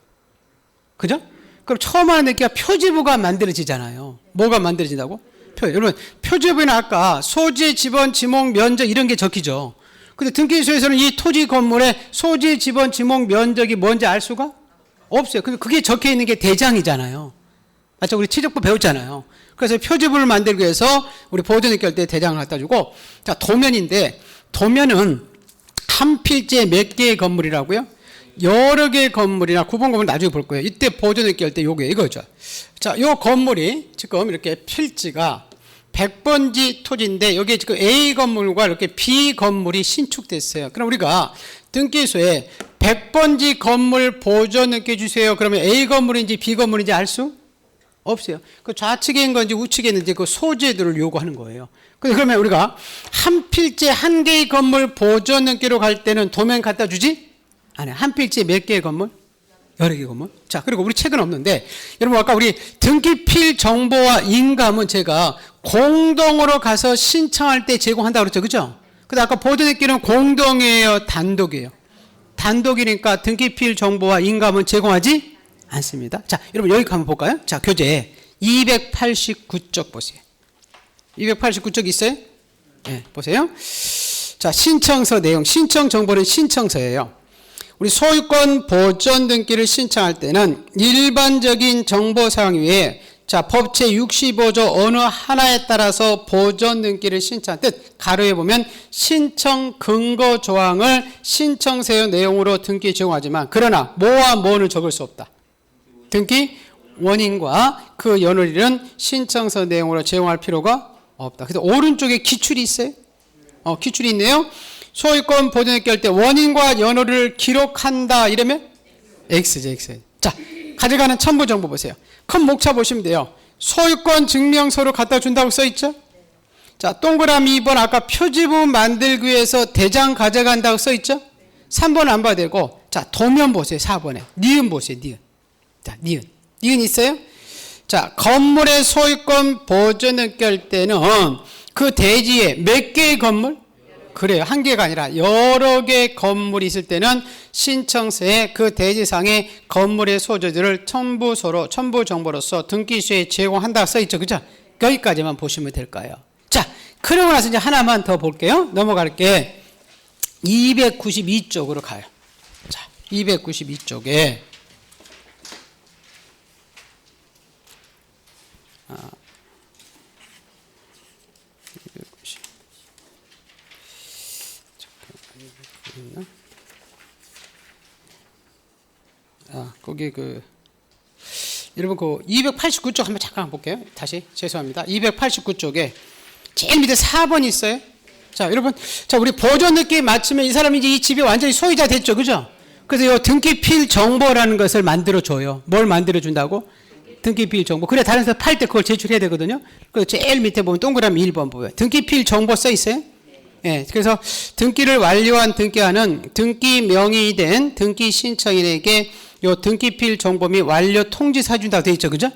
그죠? 그럼 처음 하는 등기가 표지부가 만들어지잖아요. 뭐가 만들어진다고? 여러분 표지부에는 아까 소재, 지번, 지목, 면적 이런 게 적히죠. 근데 등기소에서는 이 토지 건물의 소재, 지번, 지목, 면적이 뭔지 알 수가 없어요. 근데 그게 적혀 있는 게 대장이잖아요. 맞죠? 우리 취득부 배웠잖아요. 그래서 표지부를 만들기 위해서 우리 보존등기 할 때 대장을 갖다 주고 자, 도면인데 도면은 한 필지에 몇 개의 건물이라고요? 여러 개의 건물이나 구분 건물 나중에 볼 거예요. 이때 보존느끼 할 때 요게 이거죠. 자, 요 건물이 지금 이렇게 필지가 100번지 토지인데 여기에 지금 A 건물과 이렇게 B 건물이 신축됐어요. 그럼 우리가 등기소에 100번지 건물 보존느끼 주세요. 그러면 A 건물인지 B 건물인지 알 수 없어요. 그 좌측에 있는 건지 우측에 있는지 그 소재들을 요구하는 거예요. 그러면 우리가 한 필지에 한 개의 건물 보존느끼로 갈 때는 도면 갖다 주지? 아니, 한 필지에 몇 개의 건물? 여러 개의 건물. 자, 그리고 우리 책은 없는데 여러분 아까 우리 등기필 정보와 인감은 제가 공동으로 가서 신청할 때 제공한다고 그랬죠. 그죠? 근데 아까 보존느끼는 공동이에요, 단독이에요? 단독이니까 등기필 정보와 인감은 제공하지 않습니다. 자, 여러분 여기 한번 볼까요? 자, 교재 289쪽 보세요. 289쪽 있어요? 네, 보세요. 자, 신청서 내용, 신청 정보는 신청서예요. 우리 소유권 보존 등기를 신청할 때는 일반적인 정보 사용 외에 자, 법제 65조 어느 하나에 따라서 보존 등기를 신청한 뜻 가로에 보면 신청 근거 조항을 신청서의 내용으로 등기 제공하지만 그러나 뭐와 뭐는 적을 수 없다. 등기 원인과 그 연월일은 신청서 내용으로 제공할 필요가 없다. 그래서 오른쪽에 기출이 있어요. 기출이 있네요. 소유권 보존느끼 할 때 원인과 연월을 기록한다 이러면 X죠, X. 자, 가져가는 첨부 정보 보세요. 큰 목차 보시면 돼요. 소유권 증명서로 갖다 준다고 써 있죠? 자, 동그라미 2번 아까 표지부 만들기 위해서 대장 가져간다고 써 있죠? 3번 안 봐도 되고, 자, 도면 보세요. 4번에. 니은 보세요, 니은. 자, 니은. 니은 있어요? 자, 건물의 소유권 보존느끼 할 때는 그 대지에 몇 개의 건물? 그래요. 한 개가 아니라 여러 개의 건물이 있을 때는 신청서에 그 대지상의 건물의 소재들을 첨부 정보로서 등기소에 제공한다 써 있죠. 그죠? 여기까지만 보시면 될까요? 자, 그러고 나서 이제 하나만 더 볼게요. 넘어갈게. 292쪽으로 가요. 자, 292쪽에 거기 여러분 289쪽 한번 잠깐 볼게요. 다시 죄송합니다. 289쪽에 제일 밑에 4번 있어요. 자, 여러분, 자, 우리 보존느끼 마치면 이 사람이 이제 이 집이 완전히 소유자 됐죠, 그죠? 그래서 이 등기필 정보라는 것을 만들어 줘요. 뭘 만들어 준다고? 등기필 정보. 그래 다른 데서 팔 때 그걸 제출해야 되거든요. 그래서 제일 밑에 보면 동그라미 1번 보여요. 등기필 정보 써 있어요. 예, 그래서 등기를 완료한 등기하는 등기 명의 된 등기 신청인에게 요 등기필 정보 및 완료 통지 사준다고 되어 있죠, 그죠?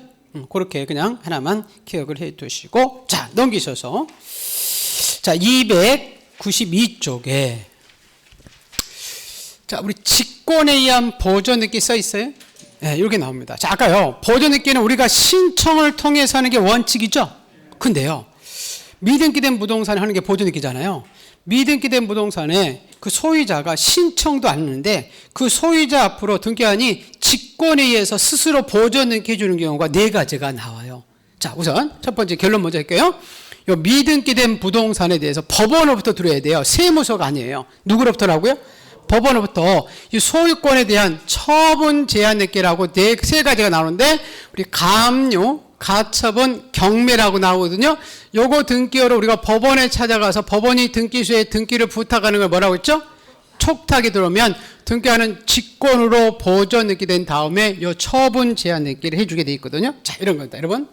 그렇게 그냥 하나만 기억을 해 두시고, 자, 넘기셔서, 자, 292쪽에, 자, 우리 직권에 의한 보존느끼 써 있어요? 네, 이렇게 나옵니다. 자, 아까요, 보존느끼는 우리가 신청을 통해서 하는 게 원칙이죠? 근데요, 미등기된 부동산을 하는 게 보존느끼잖아요. 미등기된 부동산에 그 소유자가 신청도 안 했는데 그 소유자 앞으로 등기관이 직권에 의해서 스스로 보존느끼 해주는 경우가 4가지가 나와요. 자, 우선 첫 번째 결론 먼저 할게요. 요 미등기된 부동산에 대해서 법원으로부터 들어야 돼요. 세무서가 아니에요. 누구로부터라고요? 법원으로부터 이 소유권에 대한 처분 제한느끼라고 3가지가 나오는데 우리 가압류, 가처분, 경매라고 나오거든요. 요거 등기어로 우리가 법원에 찾아가서 법원이 등기소에 등기를 부탁하는 걸 뭐라고 했죠? 촉탁이 들어오면 등기하는 직권으로 보존느끼 된 다음에 요 처분 제한느끼를 해주게 돼 있거든요. 자, 이런 겁니다, 여러분.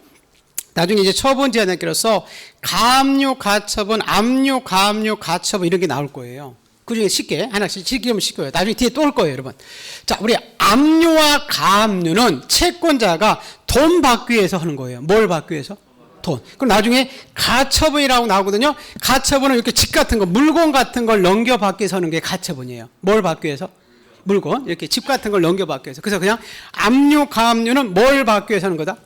나중에 이제 처분 제한느끼로서 가압류, 가처분, 압류, 가압류, 가처분 이런 게 나올 거예요. 그 중에 쉽게 하나씩 지키면 쉽고요. 나중에 뒤에 또 올 거예요, 여러분. 자, 우리 압류와 가압류는 채권자가 돈 받기 위해서 하는 거예요. 뭘 받기 위해서? 돈. 그럼 나중에 가처분이라고 나오거든요. 가처분은 이렇게 집 같은 거, 물건 같은 걸 넘겨받기 위해서 하는 게 가처분이에요. 뭘 받기 위해서? 물건. 이렇게 집 같은 걸 넘겨받기 위해서. 그래서 그냥 압류, 가압류는 뭘 받기 위해서 하는 거다?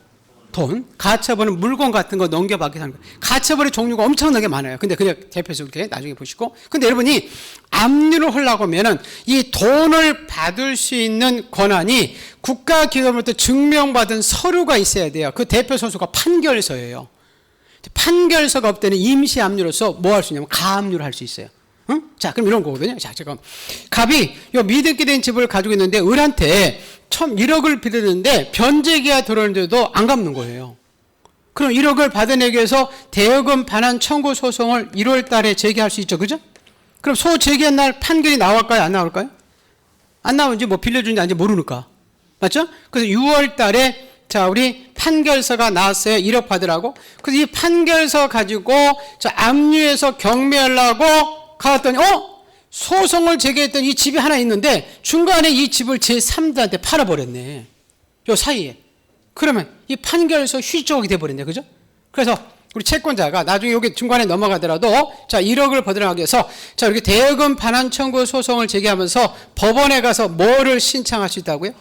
돈. 가처분은 물건 같은 거 넘겨받기 위해서 하는 거예요. 가처분의 종류가 엄청나게 많아요. 근데 그냥 대표적으로 이렇게 나중에 보시고. 근데 여러분이 압류를 하려고 하면은 이 돈을 받을 수 있는 권한이 국가기관으로부터 증명받은 서류가 있어야 돼요. 그 대표 서류가 판결서예요. 판결서가 없을 때는 임시 압류로서 뭐 할 수 있냐면 가압류를 할 수 있어요. 응? 자, 그럼 이런 거거든요. 자, 지금 갑이 요 미등기 된 집을 가지고 있는데 을한테 처음 1억을 빌렸는데 변제기가 들어오는데도 안 갚는 거예요. 그럼 1억을 받아내기 위해서 대여금 반환 청구 소송을 1월 달에 제기할 수 있죠. 그죠? 그럼 소 제기한 날 판결이 나올까요? 안 나올까요? 안 나오는지 뭐 빌려준지 아닌지 모르니까. 맞죠? 그래서 6월 달에 자, 우리 판결서가 나왔어요. 1억 받으라고. 그래서 이 판결서 가지고 자, 압류해서 경매하려고 가봤더니 소송을 제기했더니 이 집이 하나 있는데 중간에 이 집을 제3자한테 팔아버렸네. 요 사이에. 그러면 이 판결서 휴지조각이 돼버렸네. 그죠? 그래서 우리 채권자가 나중에 여기 중간에 넘어가더라도 자, 1억을 받으라고 해서 자, 이렇게 대여금 반환 청구 소송을 제기하면서 법원에 가서 뭐를 신청할 수 있다고요?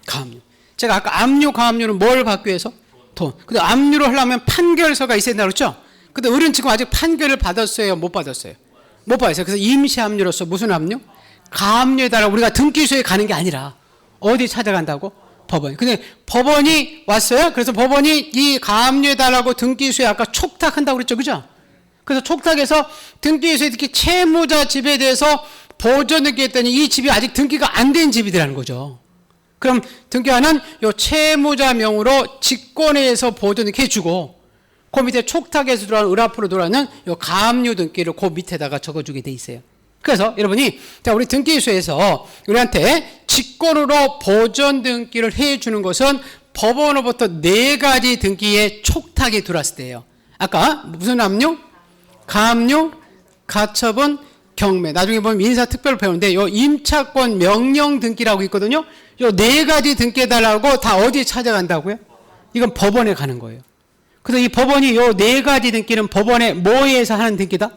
가압류. 제가 아까 압류, 가압류는 뭘 받기 위해서? 돈. 근데 압류를 하려면 판결서가 있어야 된다고 그랬죠? 근데 을은 지금 아직 판결을 받았어요? 못 받았어요? 못 받았어요. 그래서 임시 압류로서 무슨 압류? 가압류에다가 우리가 등기소에 가는 게 아니라 어디 찾아간다고? 법원. 근데 법원이 왔어요. 그래서 법원이 이 가압류해달라고 등기소에 아까 촉탁한다고 그랬죠. 그죠? 그래서 촉탁해서 등기소에 특히 채무자 집에 대해서 보존 등기했더니 이 집이 아직 등기가 안 된 집이라는 거죠. 그럼 등기하는 요 채무자 명으로 직권에서 보존 등기 해주고 그 밑에 촉탁에서 들어가는 을 앞으로 들어가는 요 가압류 등기를 그 밑에다가 적어주게 돼 있어요. 그래서 여러분이 자, 우리 등기소에서 우리한테 직권으로 보존 등기를 해주는 것은 법원으로부터 4가지 등기에 촉탁이 들어왔을 때예요. 아까 무슨 압류? 가압류, 가처분, 경매. 나중에 보면 민사특별로 배우는데 요 임차권 명령 등기라고 있거든요. 요 4가지 등기해달라고 다 어디에 찾아간다고요? 이건 법원에 가는 거예요. 그래서 이 법원이 요 4가지 등기는 법원에 뭐에 의해서 하는 등기다?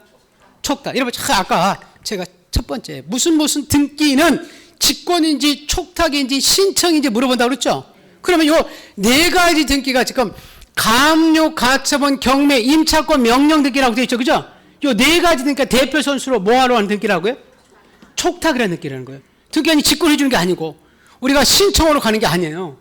촉탁. 여러분 아까 제가 첫 번째 무슨 등기는 직권인지 촉탁인지 신청인지 물어본다고 그랬죠? 그러면 요 4가지 등기가 지금 가압류, 가처분, 경매, 임차권 명령 등기라고 되어 있죠. 그죠? 요 4가지 등기가 대표 선수로 뭐하러 하는 등기라고요? 촉탁이라는 등기라는 거예요. 등기관이 직권해 주는 게 아니고 우리가 신청으로 가는 게 아니에요.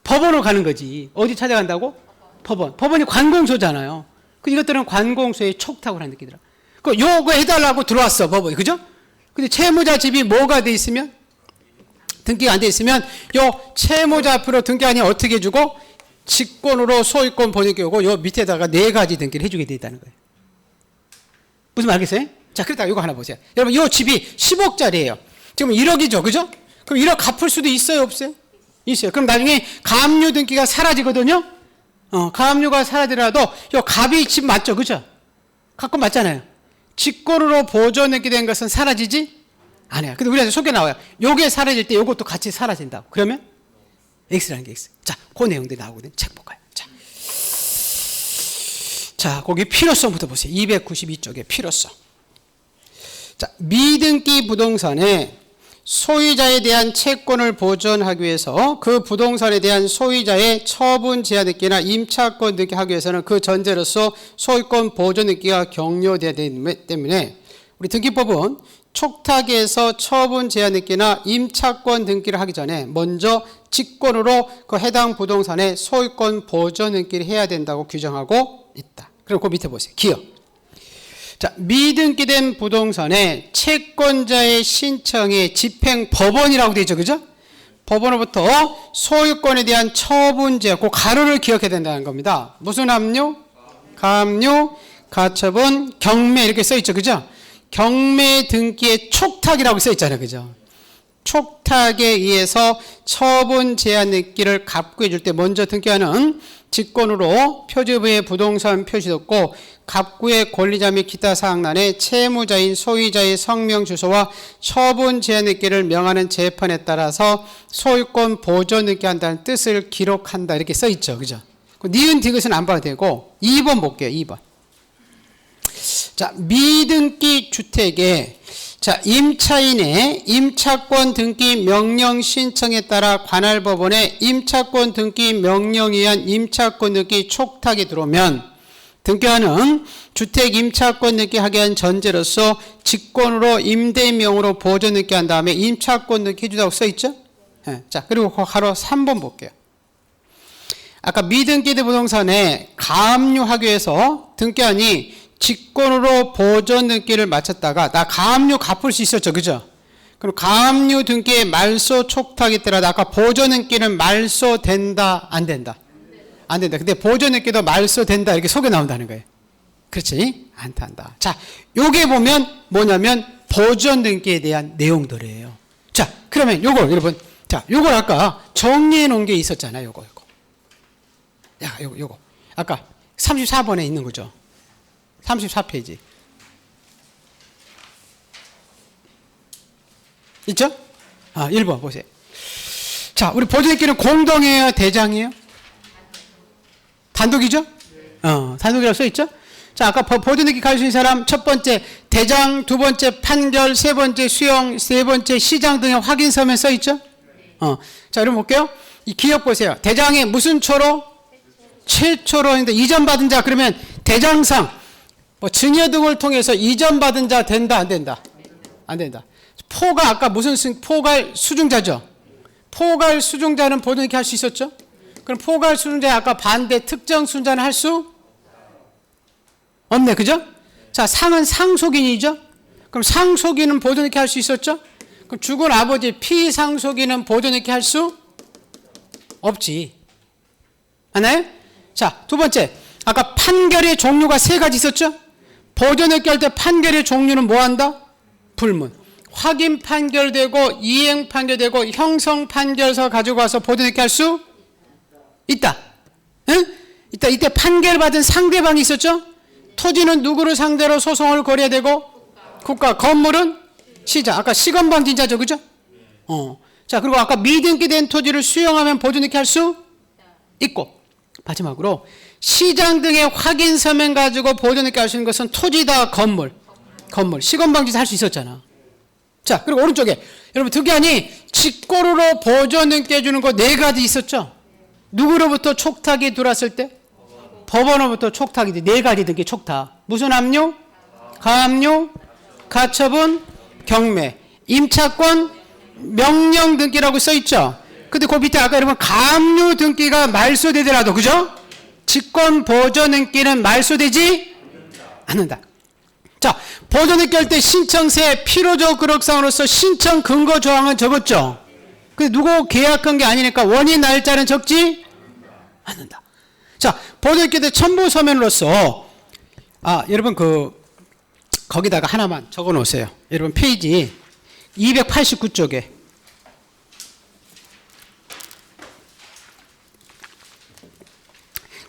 법원으로 가는 거지. 어디 찾아간다고? 법원. 법원이 관공서잖아요. 그 이것들은 관공서의 촉탁을 하는 등기더라. 그 요거 해달라고 들어왔어 법원이. 그죠? 근데 채무자 집이 뭐가 돼 있으면 등기가 안 돼 있으면 요 채무자 앞으로 등기관이 어떻게 해주고 직권으로 소유권 보증기 오고 요 밑에다가 4가지 등기를 해주게 돼 있다는 거예요. 무슨 말 알겠어요? 자, 그렇다가 이거 하나 보세요. 여러분 요 집이 10억짜리예요. 지금 1억이죠. 그죠? 그럼 1억 갚을 수도 있어요? 없어요? 있어요. 그럼 나중에 가압류 등기가 사라지거든요. 가압류가 사라지더라도 요 갑이 집 맞죠? 그죠? 갖고 맞잖아요. 직권으로 보존했게 된 것은 사라지지 않아요. 근데 우리한테 속에 나와요. 요게 사라질 때 요것도 같이 사라진다고. 그러면 X라는 게 X. 자, 그 내용들이 나오거든요. 책 볼까요? 자, 거기 필요성부터 보세요. 292쪽에 필요성. 자, 미등기 부동산에 소유자에 대한 채권을 보존하기 위해서 그 부동산에 대한 소유자의 처분 제한 등기나 임차권 등기 하기 위해서는 그 전제로서 소유권 보존 등기가 격려되어야 되기 때문에 우리 등기법은 촉탁에서 처분 제한 등기나 임차권 등기를 하기 전에 먼저 직권으로 그 해당 부동산의 소유권 보존 등기를 해야 된다고 규정하고 있다. 그럼 그 밑에 보세요. 기억. 자, 미등기된 부동산에 채권자의 신청에 집행 법원이라고 되어 있죠. 그죠? 법원으로부터 소유권에 대한 처분제, 그 가로를 기억해야 된다는 겁니다. 무슨 압류? 가압류, 가처분, 경매 이렇게 써 있죠. 그죠? 경매 등기에 촉탁이라고 써 있잖아요. 그죠? 촉탁에 의해서 처분 제한 등기를 갑구해 줄 때 먼저 등기하는 직권으로 표지부에 부동산 표시됐고 갑구의 권리자 및 기타 사항란에 채무자인 소유자의 성명 주소와 처분 제한 등기를 명하는 재판에 따라서 소유권 보존 등기한다는 뜻을 기록한다 이렇게 써 있죠. 그죠? 니은 디귿은 안 봐도 되고 2번 볼게요. 2번. 자, 미등기 주택에 자, 임차인의 임차권 등기 명령 신청에 따라 관할 법원에 임차권 등기 명령에 의한 임차권 등기 촉탁이 들어오면 등기하는 주택 임차권 등기하게 한 전제로서 직권으로 임대명으로 보존 등기한 다음에 임차권 등기 해주다고 써있죠? 네. 자, 그리고 가로 3번 볼게요. 아까 미등기된 부동산에 가압류하기 위해서 등기한이 직권으로 보존 등기를 마쳤다가 나 가압류 갚을 수 있었죠. 그죠? 그럼 가압류 등기의 말소 촉탁이 때라 아까 보존 등기는 말소된다 안 된다? 안 된다. 근데 보존 등기도 말소된다 이렇게 속에 나온다는 거예요. 그렇지? 안 탄다. 자, 요게 보면 뭐냐면 보존 등기에 대한 내용들이에요. 자, 그러면 요걸 여러분, 자, 요걸 아까 정리해 놓은 게 있었잖아요. 요거. 야, 요거. 아까 34번에 있는 거죠. 34페이지. 있죠? 1번 보세요. 자, 우리 보존 등기는 공동이에요, 대장이에요? 단독이죠? 단독이라고 써 있죠? 자, 아까 보존 등기 가질 수 있는 사람 첫 번째 대장, 두 번째 판결, 세 번째 수용, 세 번째 시장 등의 확인 서면 써 있죠? 자, 여러분 볼게요. 이 기억 보세요. 대장에 무슨 초로? 최초로 했는데 이전 받은 자 그러면 대장상 뭐 증여 등을 통해서 이전 받은 자 된다 안 된다? 안 된다. 포가 아까 무슨 포괄 수중자죠? 포괄 수중자는 보존 등기 할 수 있었죠? 그럼 포괄 수중자 아까 반대 특정 순자는 할 수 없네. 그죠? 자, 상은 상속인이죠? 그럼 상속인은 보존 등기 할 수 있었죠? 그럼 죽은 아버지 피상속인은 보존 등기 할 수 없지. 하나요? 자, 두 번째. 아까 판결의 종류가 세 가지 있었죠? 보존 등기 할 때 판결의 종류는 뭐 한다? 불문. 확인 판결되고 이행 판결되고 형성 판결서 가지고 와서 보존 등기 할 수 있다. 응? 이때 판결 받은 상대방이 있었죠? 토지는 누구를 상대로 소송을 걸어야 되고 국가, 건물은 시자. 아까 시건방진자죠. 그죠? 자, 그리고 아까 미등기된 토지를 수용하면 보존 등기 할 수 있고 마지막으로 시장 등의 확인 서면 가지고 보존 등기 할 수 있는 것은 토지다, 건물. 시건방지자 할 수 있었잖아. 자, 그리고 오른쪽에 여러분 특이하니 직권으로 보존 등기 해주는 거 네 가지 있었죠? 누구로부터 촉탁이 들어왔을 때? 법원으로부터 촉탁이 네 가지 등기 촉탁. 무슨 압류? 가압류, 가처분, 경매, 임차권, 명령 등기라고 써 있죠. 근데 그 밑에 아까 여러분 가압류 등기가 말소되더라도 그죠? 직권 보존 등기는 말소되지 않는다. 자, 보존 등기 할 때 신청세 필요적 그력상으로서 신청 근거 조항은 적었죠. 근데 누구 계약한 게 아니니까 원인 날짜는 적지 않는다. 자, 보존 등기 때 첨부 서면으로서 여러분 거기다가 하나만 적어 놓으세요. 여러분 페이지 289쪽에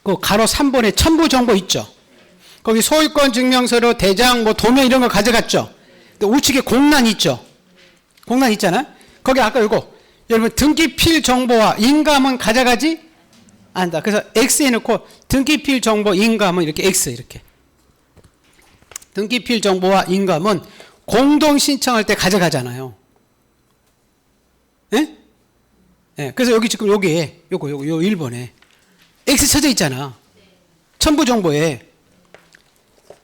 그 가로 3번에 첨부 정보 있죠. 거기 소유권 증명서로 대장 뭐 도면 이런 거 가져갔죠. 근데 우측에 공란 있죠. 공란 있잖아. 거기 아까 이거 여러분 등기필 정보와 인감은 가져가지 않는다. 그래서 X 해놓고 등기필 정보 인감은 이렇게 X 이렇게. 등기필 정보와 인감은 공동 신청할 때 가져가잖아요. 예? 예. 그래서 여기 지금 요거 1번에 X 쳐져 있잖아. 첨부 정보에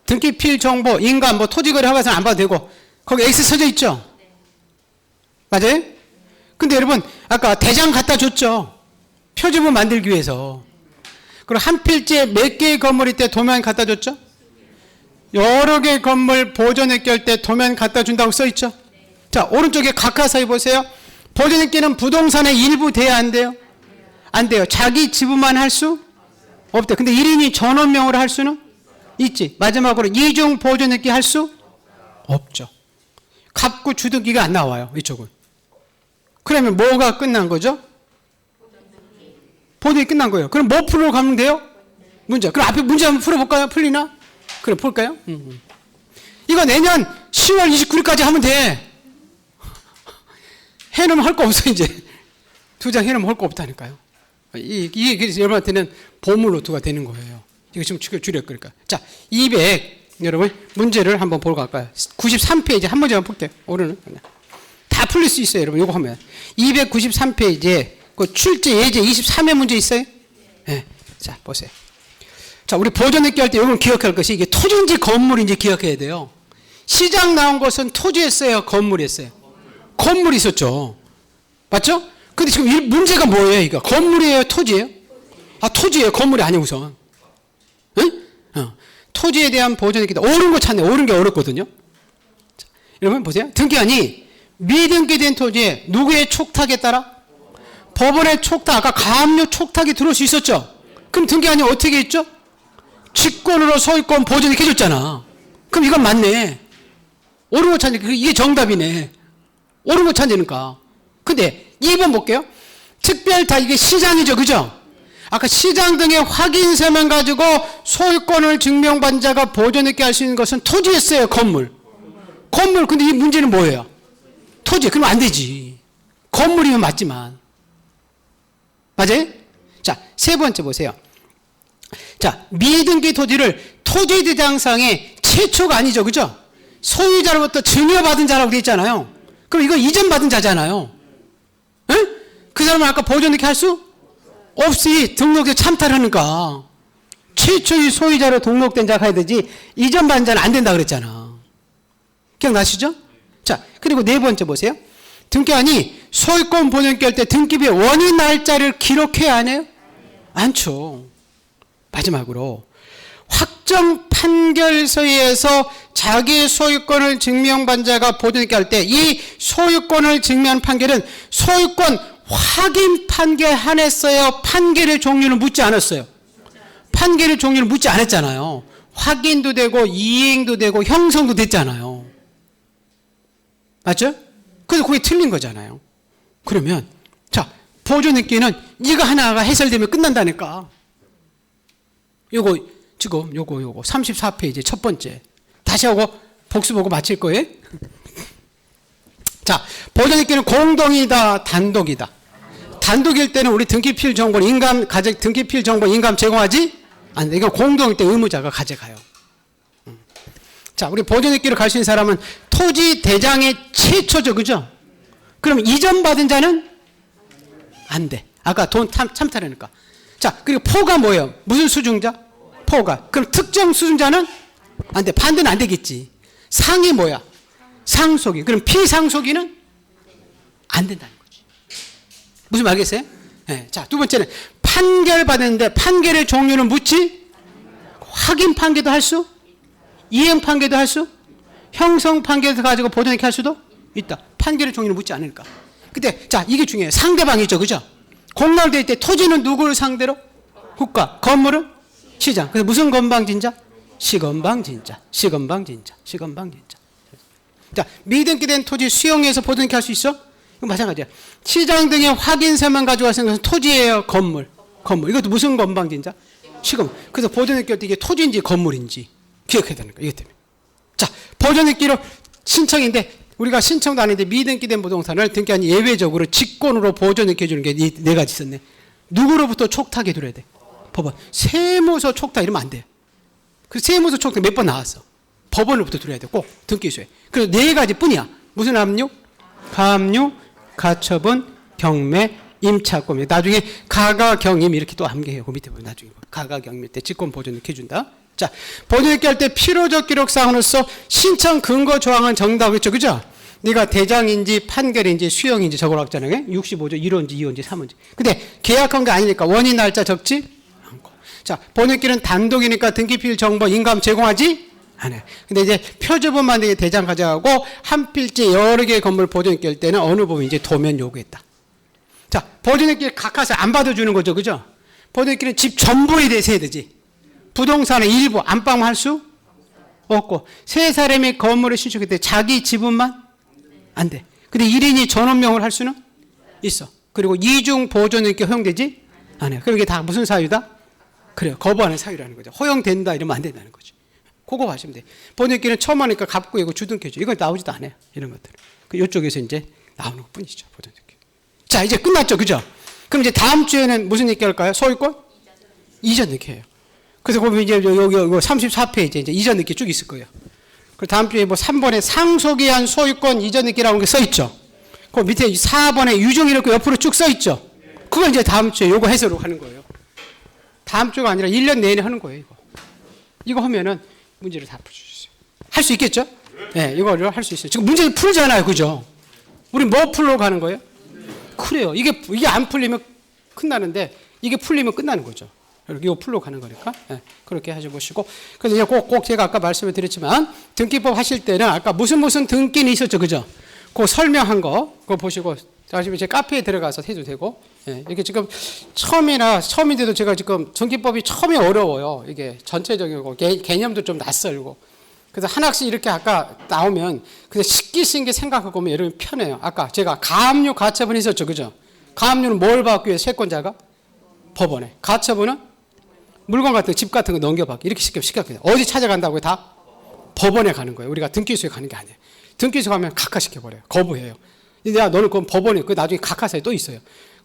등기필 정보, 인감, 뭐 토지거래 허가서는 안 봐도 되고 거기 X 쳐져 있죠. 맞아요? 근데 여러분 아까 대장 갖다 줬죠. 표지본 만들기 위해서. 그리고 한 필지에 몇 개의 건물일 때 도면 갖다 줬죠? 여러 개의 건물 보존에 낄 때 도면 갖다 준다고 써 있죠? 자, 오른쪽에 각하사에 보세요. 보존에 끼는 부동산의 일부 돼야 안 돼요? 안 돼요. 자기 지분만 할 수 없대. 근데 1인이 전원명으로 할 수는 있지. 마지막으로 이중 보존에 끼 할 수 없죠. 갑구 주등기가 안 나와요. 이쪽은. 그러면 뭐가 끝난 거죠? 보존이 끝난 거예요. 그럼 뭐 풀러 가면 돼요? 문제. 그럼 앞에 문제 한번 풀어볼까요? 풀리나? 그래, 볼까요? 이거 내년 10월 29일까지 하면 돼. 해놓으면 할 거 없어, 이제. 2장 해놓으면 할 거 없다니까요. 이게 여러분한테는 보물 노트가 되는 거예요. 이거 지금 줄여, 그러니까. 자, 200, 여러분, 문제를 한번 보러 갈까요? 93페이지 한 문제만 볼게요. 오늘은. 다 풀릴 수 있어요, 여러분. 이거 하면. 293페이지에 그 출제 예제 23회 문제 있어요? 네. 자, 보세요. 자, 우리 보존등기 할 때 이걸 기억할 것이 이게 토지인지 건물인지 기억해야 돼요. 시장 나온 것은 토지였어요, 건물이었어요? 건물이 있었죠. 맞죠? 근데 지금 문제가 뭐예요, 이거? 건물이에요, 토지예요? 토지예요, 건물이 아니고 우선. 응? 토지에 대한 보존이기다. 옳은 거 찾네. 옳은 게 어렵거든요. 자, 여러분 보세요. 등기한이 미등기된 토지에 누구의 촉탁에 따라? 법원의 촉탁, 아까 가압류 촉탁이 들어올 수 있었죠. 그럼 등기한이 어떻게 했죠? 직권으로 소유권 보존이 해줬잖아. 그럼 이건 맞네. 옳은 거 찾으니까 이게 정답이네. 옳은 거 찾으니까. 근데 2번 볼게요. 특별 다 이게 시장이죠. 그죠? 아까 시장 등의 확인서만 가지고 소유권을 증명받은 자가 보존있게 할 수 있는 것은 토지였어요. 건물. 건물. 근데 이 문제는 뭐예요? 토지. 그러면 안 되지. 건물이면 맞지만. 맞아요? 자, 세 번째 보세요. 자, 미등기 토지를 토지대장상의 최초가 아니죠. 그죠? 소유자로부터 증여받은 자라고 되어 있잖아요. 그럼 이거 이전받은 자잖아요. 응? 그 사람은 아까 보존있게 할 수? 없이 등록에 참탈하니까 최초의 소유자로 등록된 자가 해야 되지 이전받은 자는 안 된다 그랬잖아. 기억나시죠? 자, 그리고 네 번째 보세요. 등기한이 소유권 보존기 할 때 등기부에 원인 날짜를 기록해야 하네요? 않죠. 마지막으로 확정 판결서에서 자기 소유권을 증명받은 자가 보존있게 할 때 이 소유권을 증명한 판결은 소유권 확인 판결 한했어요. 판결의 종류는 묻지 않았어요. 판결의 종류는 묻지 않았잖아요. 확인도 되고 이행도 되고 형성도 됐잖아요. 맞죠? 그래서 그게 틀린 거잖아요. 그러면 자, 보존있기는 이거 하나가 해설되면 끝난다니까. 요거 지금 요거 34페이지 첫 번째. 다시 하고 복수 보고 마칠 거예요. 자, 보존있기는 공동이다, 단독이다. 단독일 때는 우리 등기필 정보는 등기필 정보 인감 제공하지 않는다. 이건 공동일 때 의무자가 가져가요. 자, 우리 보존있기를 갈 수 있는 사람은 토지 대장의 최초죠. 그죠? 그럼 이전 받은 자는 안 돼. 아까 돈 참탈하니까. 자, 그리고 포가 뭐예요? 무슨 수증자? 포가. 그럼 특정 수증자는 안 돼. 반대는 안 되겠지. 상이 뭐야? 상속인. 그럼 피상속인은 안 된다는 거지. 무슨 말 알겠어요? 네. 자, 두 번째는 판결 받았는데 판결의 종류는 묻지? 확인 판결도 할 수? 이행 판결도 할 수? 형성 판결도 가지고 보존있게 할 수도 있다. 판결의 종류는 묻지 않으니까. 근데 자, 이게 중요해요. 상대방이죠. 그죠? 공납될 때 토지는 누구를 상대로? 국가. 건물은? 시장. 그래서 무슨 건방진자? 시건방진자. 시건방진자. 시건방진자. 자, 미등기된 토지 수용해서 보존있게 할 수 있어? 이거 마찬가지야. 시장 등의 확인서만 가지고 와서 것은 토지예요, 건물. 건물. 이것도 무슨 건방진자? 시건. 그래서 보존있기 할 때 이게 토지인지 건물인지 기억해야 되는 거야. 이것 때문에. 자, 보존있기로 신청인데 우리가 신청도 안 했는데 미등기된 부동산을 등기한 예외적으로 직권으로 보존있게 해주는 게 네 가지 있었네. 누구로부터 촉탁해 드려야 돼? 법원. 세무서 촉탁 이러면 안 돼. 그 세무서 촉탁 몇 번 나왔어. 법원으로부터 들어야 돼. 꼭 등기소에. 그래서 네 가지 뿐이야. 무슨 압류? 가압류, 가처분, 경매, 임차권. 나중에 가가경임 이렇게 또 암기해요. 그 밑에 보면 나중에 가가경임 때 직권 보존있게 해준다. 자, 보존있게 할 때 필요적 기록사항으로서 신청 근거 조항은 정답이겠죠. 그죠? 네가 대장인지 판결인지 수용인지 적으라고 했잖아요. 65조 1호인지 2호인지 3호인지. 근데 계약한 게 아니니까 원인 날짜 적지 않고. 자, 보존있기는 단독이니까 등기필 정보 인감 제공하지 않아요. 근데 이제 표주분 만들기 대장 가져가고 한 필지 여러 개의 건물 보존있게 할 때는 어느 부분 이제 도면 요구했다. 자, 보존있기 각하서 안 받아주는 거죠. 그죠? 보존있기는 집 전부에 대해서 해야 되지. 부동산의 일부 안방만 할 수 없고 세 사람이 건물을 신축할 때 자기 지분만 안 돼. 근데 1인이 전원명을 할 수는 있어. 그리고 이중 보존있게 허용되지 않아요. 그럼 이게 다 무슨 사유다? 그래요. 거부하는 사유라는 거죠. 허용된다 이러면 안 된다는 거죠. 그거 하시면 돼. 보존있기는 처음 하니까 갚고 이거 주등켜줘. 이건 나오지도 않아요. 이런 것들. 그 이쪽에서 이제 나오는 것 뿐이죠. 보존있기. 자, 이제 끝났죠. 그죠? 그럼 이제 다음 주에는 무슨 얘기 할까요? 소유권? 이전 얘기 해요. 그래서 보면 이제 여기 34페이지 이제 이전 느끼 쭉 있을 거예요. 그 다음 주에 뭐 3번에 상속에 한 소유권 이전 느끼라고 게 써 있죠. 그 밑에 4번에 유증 이렇게 옆으로 쭉 써 있죠. 그걸 이제 다음 주에 요거 해석으로 하는 거예요. 다음 주가 아니라 1년 내내 하는 거예요, 이거. 이거 하면은 문제를 다 풀어주세요. 할 수 있겠죠? 네, 이거를 할 수 있어요. 지금 문제를 풀잖아요, 그죠? 우리 뭐 풀러 가는 거예요? 그래요. 이게 안 풀리면 끝나는데 이게 풀리면 끝나는 거죠. 이거 풀로 가는 거니까. 예, 그렇게 하셔보시고. 그래서 이제 꼭 제가 아까 말씀을 드렸지만 등기법 하실 때는 아까 무슨 등기는 있었죠, 그죠? 그 설명한 거 그거 보시고 다시 제 카페에 들어가서 해도 되고. 예, 이게 지금 처음인데도 제가 지금 등기법이 처음에 어려워요. 이게 전체적이고 개념도 좀 낯설고. 그래서 한 학씩 이렇게 아까 나오면 그냥 쉽게 쓴 게 생각하고 보면 여러분 편해요. 아까 제가 가압류 가처분 있었죠, 그죠? 가압류는 뭘 받기 위해 채권자가? 법원에. 가처분은 물건 같은 거, 집 같은 거 넘겨받기. 이렇게 쉽게 시켰거든요. 어디 찾아간다고요? 다 법원에 가는 거예요. 우리가 등기소에 가는 게 아니에요. 등기소 가면 각하시켜버려요. 거부해요. 야, 너는 그럼 법원에, 그 나중에 각하사에 또 있어요.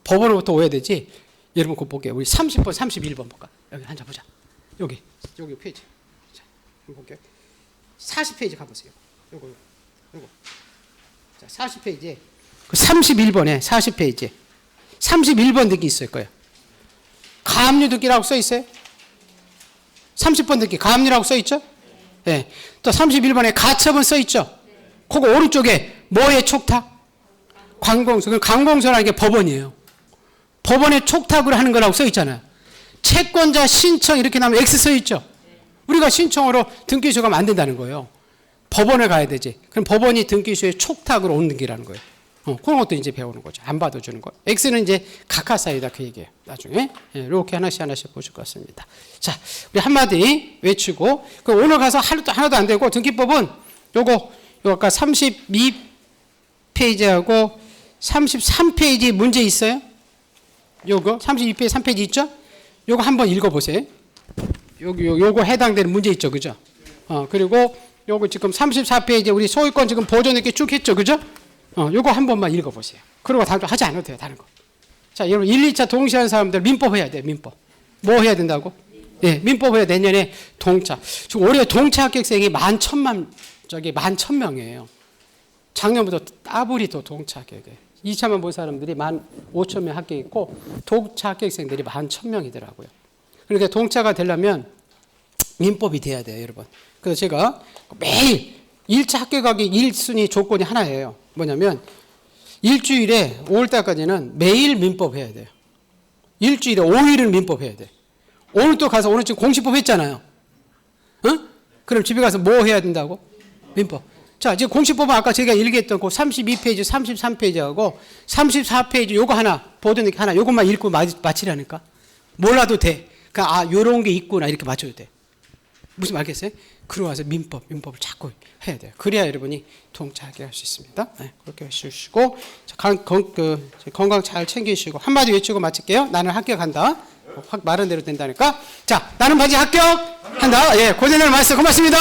법원으로부터 오야 되지. 여러분, 그거 볼게요. 우리 30번, 31번 볼까? 여기 앉아보자. 여기 페이지. 자, 한번 볼게요. 40페이지 가보세요. 요거. 자, 40페이지에. 31번에 40페이지에. 31번 등기 있을 거예요. 가압류 등기라고 써 있어요? 30번 등기 가압류라고 써 있죠? 예. 네. 또 31번에 가처분 써 있죠? 그거 오른쪽에 뭐의 촉탁? 관공서. 관공서라는 게 법원이에요. 법원의 촉탁으로 하는 거라고 써 있잖아요. 채권자 신청 이렇게 나면 X 써 있죠? 우리가 신청으로 등기소가 안 된다는 거예요. 법원에 가야 되지. 그럼 법원이 등기소의 촉탁으로 온 등기라는 거예요. 그런 것도 이제 배우는 거죠. 안 받아주는 거. X는 이제 각하사이다 그 얘기예요. 나중에 이렇게 하나씩 보실 것 같습니다. 자, 우리 한마디 외치고 그 오늘 가서 하나도 안 되고 등기법은 요거 아까 32페이지하고 33페이지 문제 있어요? 요거 32페이지 3페이지 있죠? 요거 한번 읽어보세요. 요거 해당되는 문제 있죠, 그죠? 그리고 요거 지금 34페이지 우리 소유권 지금 보존 이렇게 쭉 했죠, 그죠? 요거 한 번만 읽어보세요. 그리고 다른 거 하지 않아도 돼요, 다른 거. 자, 여러분 1, 2차 동시에 하는 사람들 민법 해야 돼요, 민법. 뭐 해야 된다고? 예, 민법 해야 내년에 동차. 지금 올해 동차 합격생이 11,000명이에요. 작년부터 따블이 더 동차 합격이에요. 2차만 본 사람들이 15,000명 합격했고 동차 합격생들이 11,000명이더라고요. 그러니까 동차가 되려면 민법이 돼야 돼요, 여러분. 그래서 제가 매일 1차 합격하기 1순위 조건이 하나예요. 뭐냐면 일주일에 5월달까지는 매일 민법 해야 돼요. 일주일에 5일은 민법 해야 돼. 오늘 또 가서 오늘 지금 공시법 했잖아요. 그럼 집에 가서 뭐 해야 된다고? 민법. 자, 지금 공시법은 아까 제가 얘기했던 그 32페이지, 33페이지하고 34페이지 요거 하나, 보던 하나 요것만 읽고 마치라니까. 몰라도 돼. 그러니까 요런 게 있구나 이렇게 맞춰도 돼. 무슨 말 알겠어요? 그러고 와서 민법을 자꾸 해야 돼요. 그래야 여러분이 동차하게 할 수 있습니다. 네, 그렇게 하시고 건강 잘 챙기시고 한마디 외치고 마칠게요. 나는 합격한다. 말한 대로 된다니까. 자, 나는 바지 합격한다. 예, 고생들 많으셨어요. 고맙습니다.